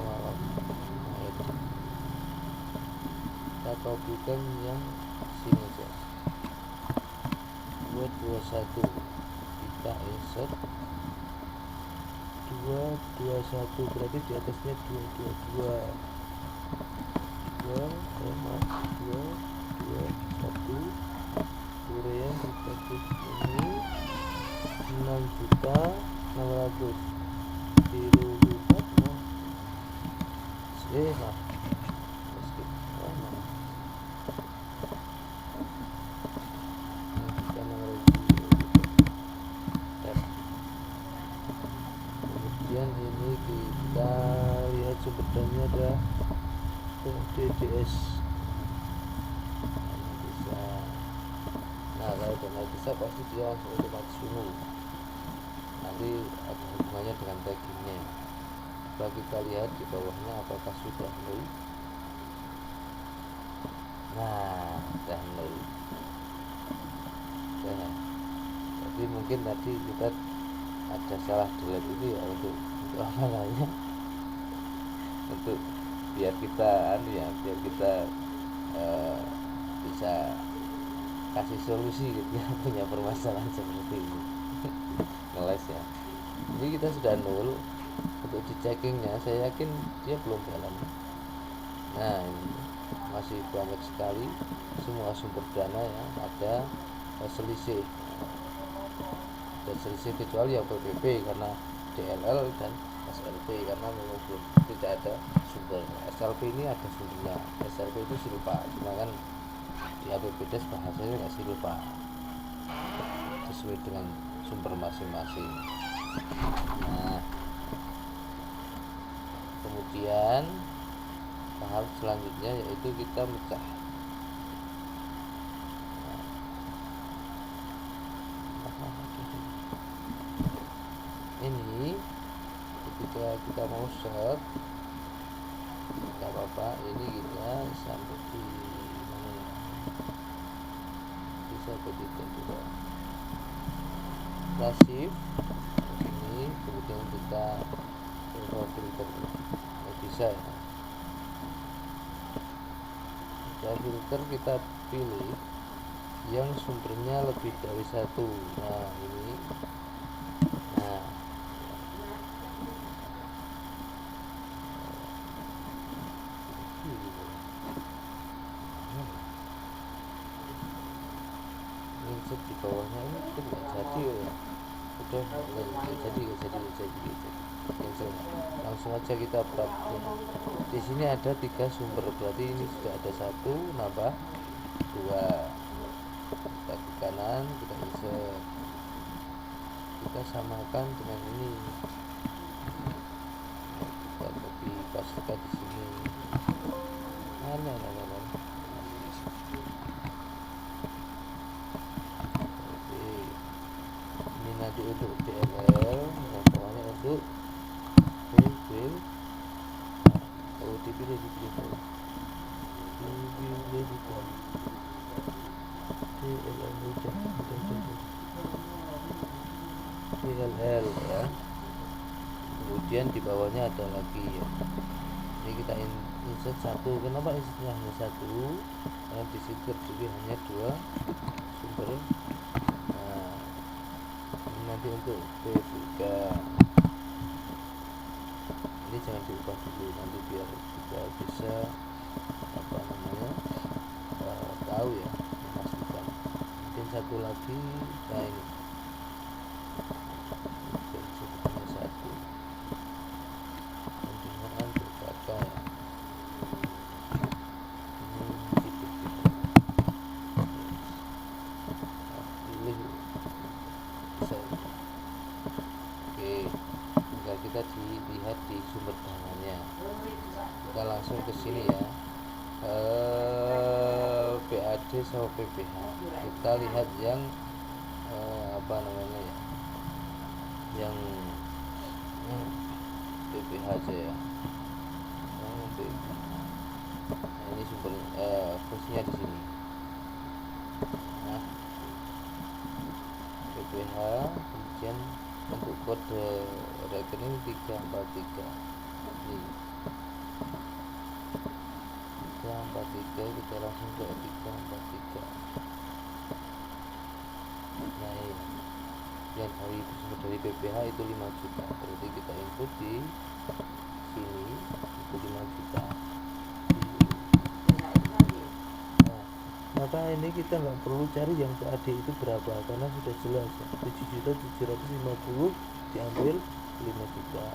kita kopikan yang sini aja 221, kita insert 221, berarti di atasnya 222 2,221. uraian kita klik ini 6.600.000 dirugikan kemudian ini kita lihat sumber dananya ada DDS. Nah, kalau dana bisa pasti dia langsung otomatis ungu. Nanti ada hubungannya dengan taggingnya. Coba kita lihat di bawahnya apakah sudah nol. Nah, sudah nol. Jadi Jadi mungkin tadi kita ada salah delete itu ya untuk apa namanya, untuk biar kita biar kita bisa kasih solusi gitu ya punya permasalahan seperti ini. Ngeles ya. Jadi kita sudah nol. Untuk di checkingnya saya yakin dia belum jalan. Nah ini masih banyak sekali semua sumber dana yang ada selisih kecuali yang PPP karena DLL dan SLP karena memang belum tidak ada sumber. SLP ini ada sumbernya, SLP itu silpa, cuma kan di APBDes bahasanya nggak silpa, sesuai dengan sumber masing-masing. Nah kemudian tahap selanjutnya yaitu kita mecah. Ini ketika kita mau set nggak apa-apa, ini kita sampai di mana ya, bisa ke titik juga pasif ini, kemudian kita filter bisa ya, kita filter, kita pilih yang sumbernya lebih dari satu. Nah ini, nah insert di bawahnya ini kan nggak jadi ya, udah nggak jadi cancel. Langsung aja kita praktek. Di sini ada 3 sumber, berarti ini sudah ada 1 nambah 2. Kita ke kanan, kita insert, kita samakan dengan ini, kita copy pastekan di sini. Mana ini nanti untuk DLL, pokoknya untuk bill dipilih DLL ya. Kemudian di bawahnya ada lagi ya. Jadi kita insert 1. Kenapa insertnya hanya 1? Karena di situ terdiri hanya 2 sumber. Nah, ini nanti untuk P3 ini jangan diubah dulu, nanti biar kita bisa apa namanya tahu ya, memastikan. Mungkin 1 lagi. Nah ini sebetulnya 1 penggunaan berkata ya. Ini pilih bisa. Oke, tinggal kita dilihat di sumber dananya. Kita langsung ke sini ya, PAD sama PPH. Kita lihat yang apa namanya ya, yang PPH aja ya, yang PPH. Nah, ini sumber fungsinya di sini. Nah PPH, kemudian untuk kode rekening 343 ini 343, kita langsung ke 343. Nah ini yang dari PPH itu 5 juta, berarti kita input di sini itu 5 juta. Nah, maka ini kita nggak perlu cari yang PAD itu berapa karena sudah jelas ya, 7.750 diambil 5 juta.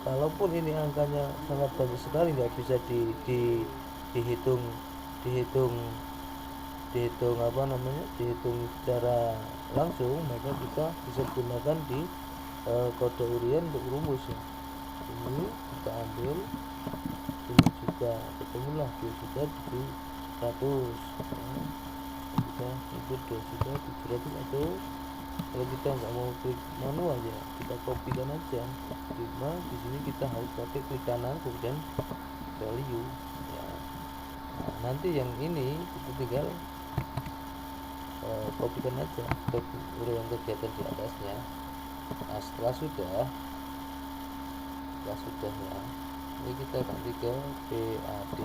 Kalaupun ini angkanya sangat banyak sekali, nggak bisa dihitung apa namanya, dihitung secara langsung, maka kita bisa gunakan di kode harian untuk rumus ya. Ini kita ambil 5 juta, ketemulah 2.700.000. Kita input 2.700.000 atau kalau kita nggak mau klik manual ya, kita kopikan aja. Cuma di sini kita harus pakai klik kanan kemudian value ya. Nah, nanti yang ini kita tinggal kopikan aja uraian kegiatan di atasnya. Nah setelah sudah ya, ini kita ganti ke PAD.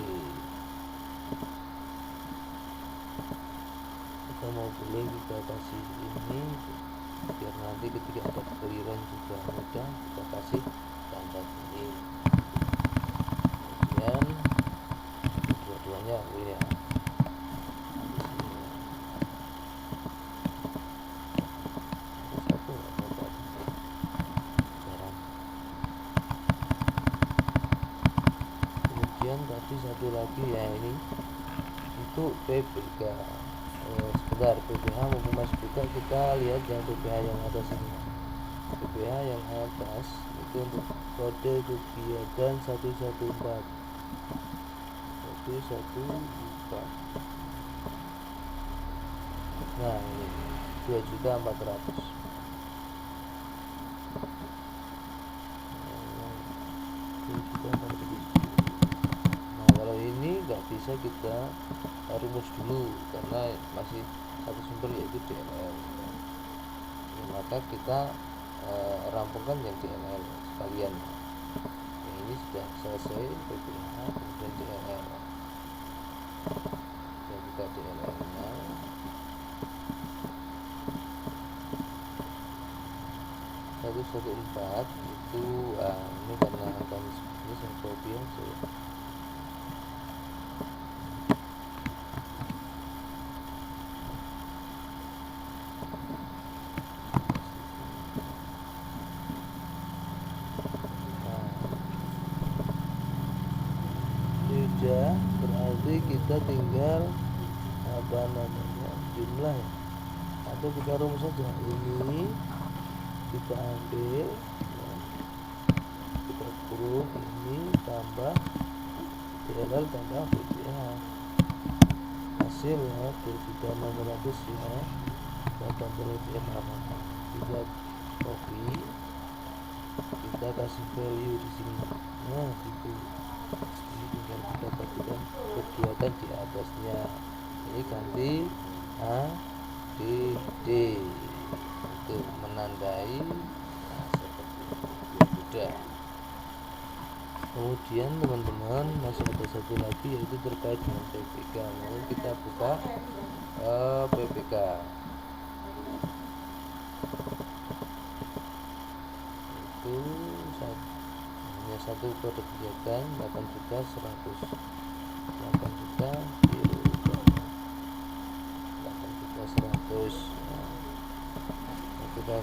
Kita mau boleh kita kasih ini biar nanti ketika ada clearance juga mudah, kita kasih tanda ini. Kemudian dua-duanya ya. Kemudian tadi satu lagi ya, ini untuk PPK. Sebentar, PPH maupun Mas buka, kita lihat yang PPH yang atas ini. PPH yang atas itu untuk kode kegiatan 114. Nah ini 2.400.000. Nah kalau ini nggak bisa kita rumus dulu karena masih satu sumber yaitu DLL. Maka kita rampungkan yang DLL sekalian. Ini sudah selesai PPH, kemudian DLL. Kita buka DLL nya. Satu empat itu ini karena angkanya ini saya copy aja. Sudah, berarti kita tinggal jumlah ya, atau kita rumus saja. Ini kita ambil ya, kita kurung ini tambah DLL tambah PPH, hasil ya 2.600.000 ya, tambah PPH. Kita copy, kita kasih value di sini. Nah gitu, ini tinggal kita bagikan kegiatan di atasnya. Ini ganti ADD untuk menandai. Nah seperti itu mudah. Kemudian teman-teman masih ada satu lagi yaitu terkait dengan PPK. Lalu kita buka PPK. Itu hanya satu kode kegiatan 8.100.000, 8.100.000. Nah, kita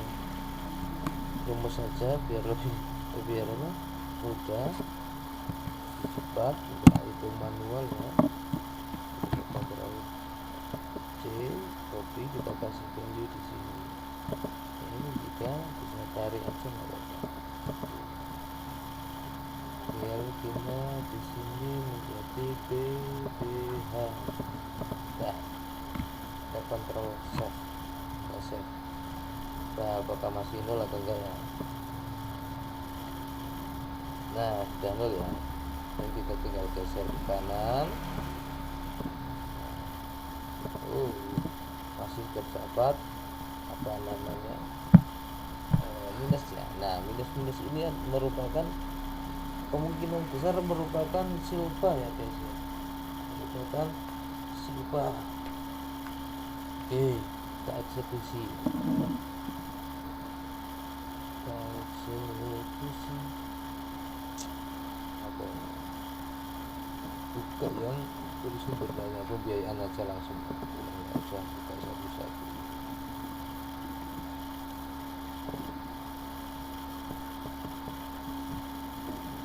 rumus saja biar lebih mudah, cepat, tidak itu manual ya. Kita Ctrl C, copy, kita kasih value di sini. Ini kita bisa tarik aja nggak apa-apa. Biar kita di sini menjadi PPH. Nah, kita Ctrl save. Nah, apakah masih nol atau enggak ya? Nah, sudah nol ya. Dan kita tinggal geser ke kanan. Masih terdapat minus ya. Nah, minus ini merupakan kemungkinan besar merupakan silpa ya guys ya. Merupakan silpa. Oke, kita eksekusi. Apa ini? Buka yang tulis sumbernya, pembiayaan aja langsung, nggak usah buka satu-satu.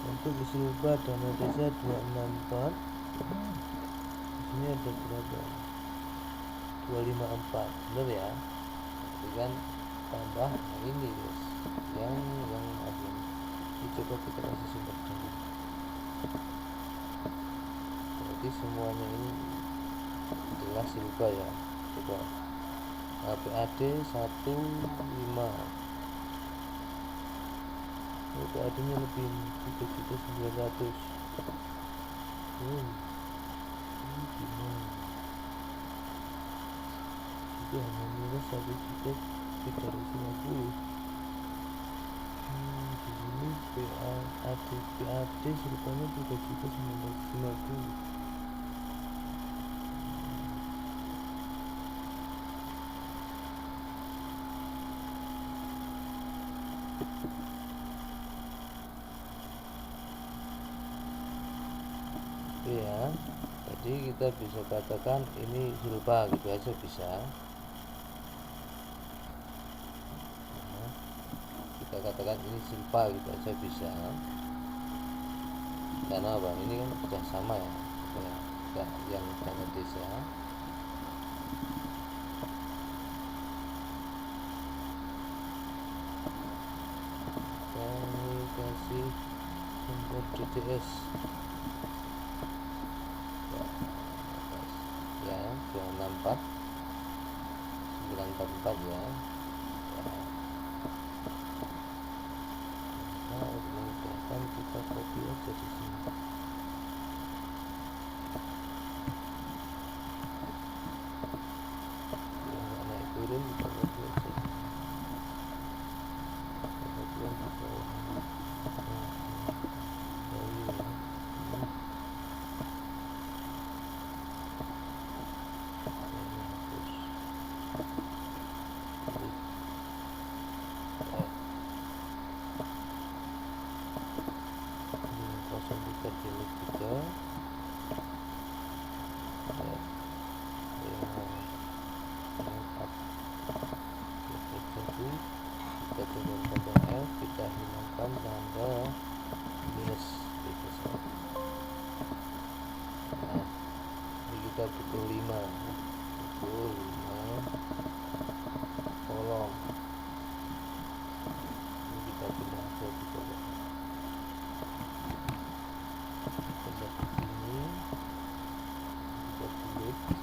Untuk isi upah dana desa 264, ini ada berapa? 254, bener ya? Jadi kan tambah ini guys, yang ini coba kita kasih sumber dana. Berarti semuanya ini jelas silpa ya. Coba PAD 15. PAD nya lebih 3.900.000. Ini gimana? itu hanya minus 1 juta 350. Di sini PAD serupanya 3 juta 950. Ya, jadi kita bisa katakan ini silpa gitu aja bisa. Nah, kita katakan ini silpa gitu aja bisa, karena apa, ini kan sudah sama ya, yang dana desa. Kami kasih sumber DDS ya 264 944 ya. Nah, kemudian kita copy aja di sini. Yang naik turun kita copy aja. Kemudian di bawah kita turunkan Ctrl F, kita hilangkan tanda minus gitu. Nah, ini kita butuh 5 kolom. Ini kita pindah ke bawah. Kita di sini kita delete,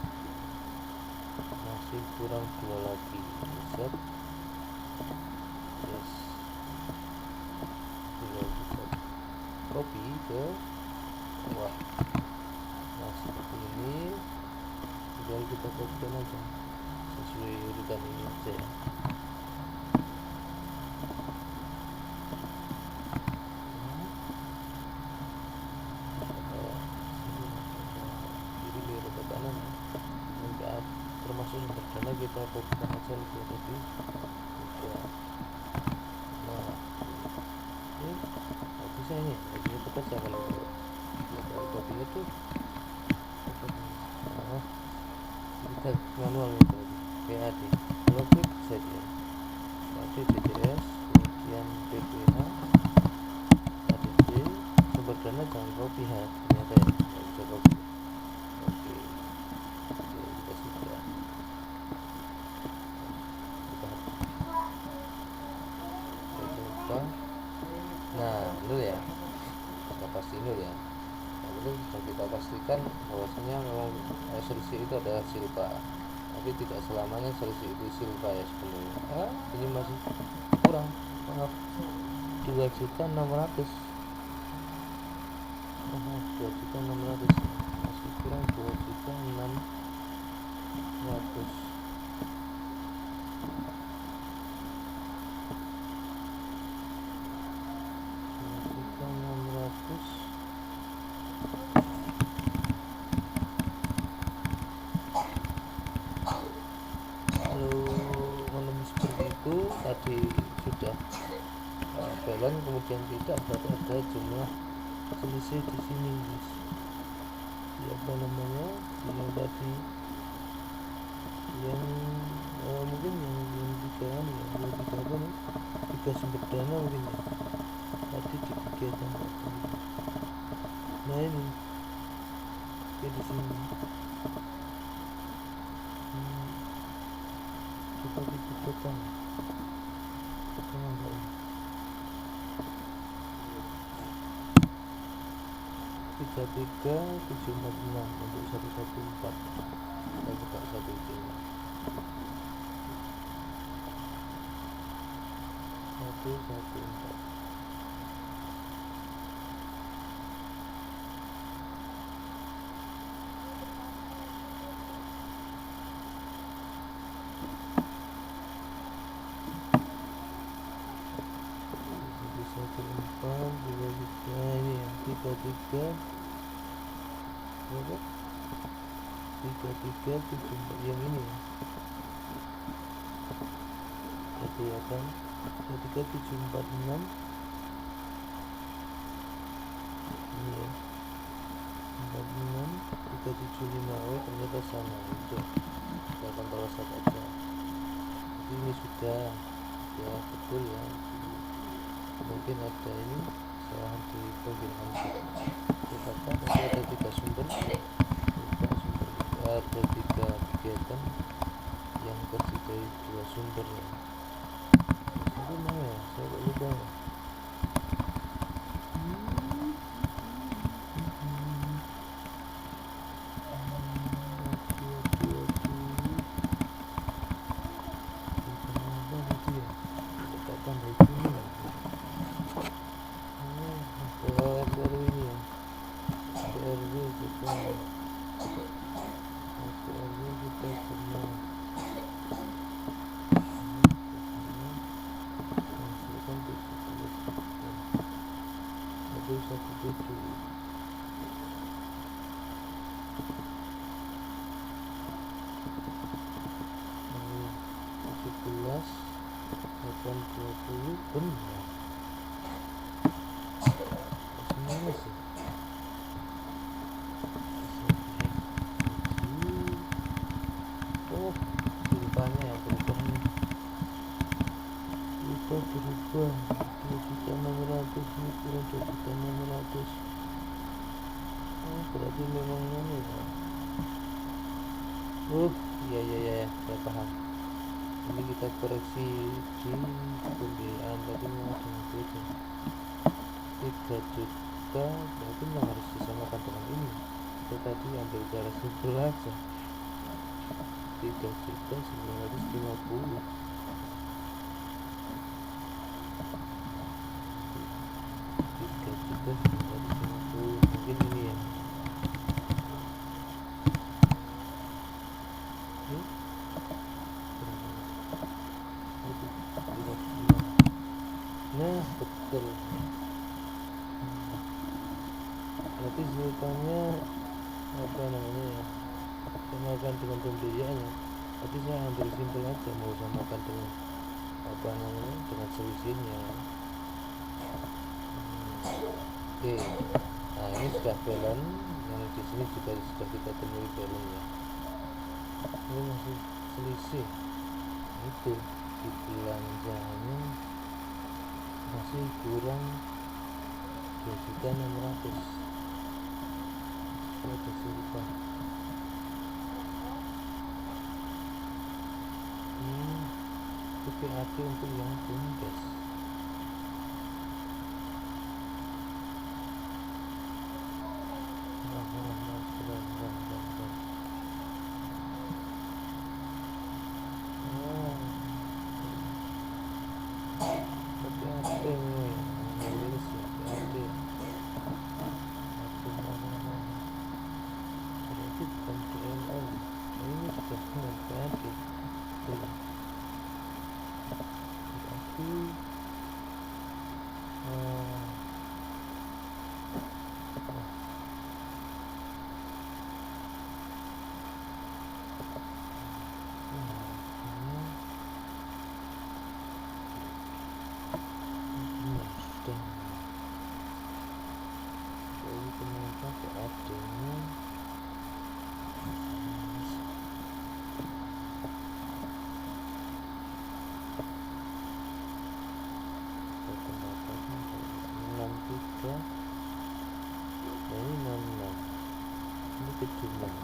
masih kurang 2 lagi. Set yes, sudah bisa copy ke bawah. Nah, seperti ini, tinggal kita copykan aja sesuai urutan ini aja ya. Jadi biar ke kanan ya, termasuk sumber dana kita copykan aja lebih tadi. Nah, ini nggak bisa ini, jadi tetap aja kalau copy itu. Nah, kita manual itu PAD, kalau klik set ya, PAD DDS, kemudian DPH, ADD, sumber dana jangan copy ya, ternyata ya nggak bisa copy. Oke, kita sudah coba. Nah, nol ya, kita pasti nol ya. Lalu sudah kita pastikan bahwasanya memang selisih itu adalah silpa, tapi tidak selamanya selisih itu silpa ya sebenarnya. Ini masih kurang, maaf, 2.600.000. 2.600.000 masih kurang 2.600.000. Tadi sudah balance, kemudian tidak, berarti ada jumlah selisih di sini guys. Ya, apa namanya, yang tadi yang mungkin yang tiga ya, yang tiga apa nih, 3 sumber dana mungkin ya, tadi di kegiatan. Nah ini ya di sini kita dibutuhkan 33746 untuk 114. Kita buka 1 itu 114. 4 3 ini ya 33 berapa 3374 yang ini ya jadi ya kan 33746 ini ya 46 375 oh ternyata sama itu kita kontrol set aja jadi ini sudah ya betul ya mungkin ada ini kesalahan di penggunaan kita ada 3 sumber ada 3 kegiatan yang terdiri dari 2 sumber ya itu mana ya saya kok lupa ya benar semuanya sih oh ceritanya ya perubahannya berubah 2.600 ini kurang 2.600 oh berarti memang ini ya iya saya paham ini kita koreksi di pembiayaan tadi mau dengan beda 3 juta berarti memang harus disamakan dengan ini kita tadi ambil cara simpel aja 3.950 3.950 mungkin ini ya nah betul berarti ceritanya apa namanya ya samakan dengan pembeliannya tapi saya ambil simpel aja mau samakan dengan apa namanya dengan selisihnya oke nah ini sudah balance yang di sini juga sudah kita temui balance ya ini masih selisih itu di belanjanya masih kurang 2.600 ada serupa itu PAT untuk yang bumdes ini kejumlah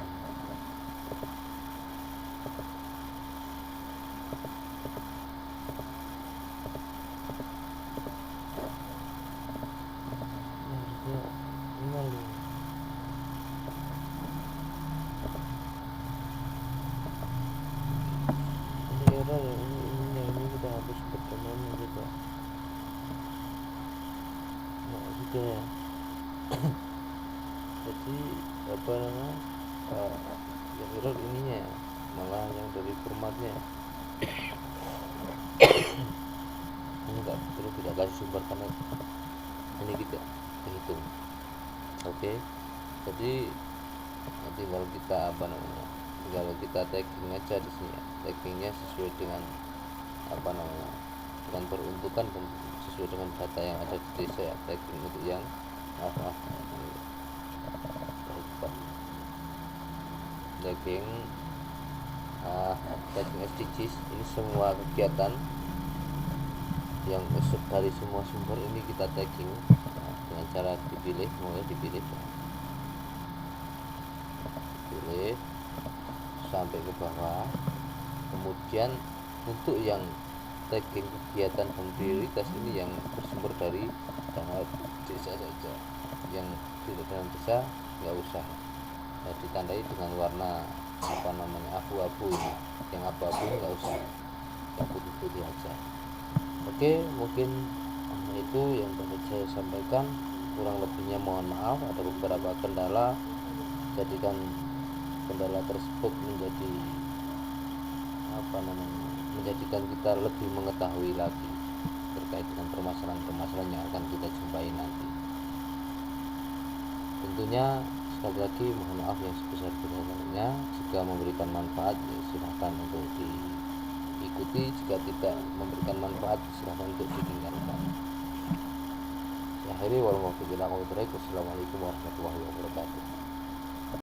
ini kita habis pertemuan juga nah sudah ya jadi apa namanya yang error ininya ya malah yang dari formatnya ini enggak perlu tidak kasih sumber karena ini kita hitung. Oke, jadi tinggal kita tinggal kita tagging aja di sini ya. Taggingnya sesuai dengan dengan peruntukan dan sesuai dengan data yang ada di desa ya. Tagging untuk yang tagging SDGs ini semua kegiatan yang dari semua sumber ini kita tagging dengan cara dipilih, mulai dipilih sampai ke bawah. Kemudian untuk yang tagging kegiatan dan prioritas ini yang bersumber dari dana desa saja, yang tidak dalam desa nggak usah ditandai dengan warna abu-abu ini. Yang abu-abu nggak usah, yang putih-putih aja. Oke, mungkin itu yang dapat saya sampaikan. Kurang lebihnya mohon maaf, ada beberapa kendala. Jadikan kendala tersebut menjadikan kita lebih mengetahui lagi terkait dengan permasalahan-permasalahan yang akan kita jumpai nanti. Tentunya sekali lagi mohon maaf yang sebesar-besarnya. Jika memberikan manfaat ya silahkan untuk diikuti, jika tidak memberikan manfaat silahkan untuk ditinggalkan. Saya akhiri, wassalamualaikum warahmatullahi wabarakatuh.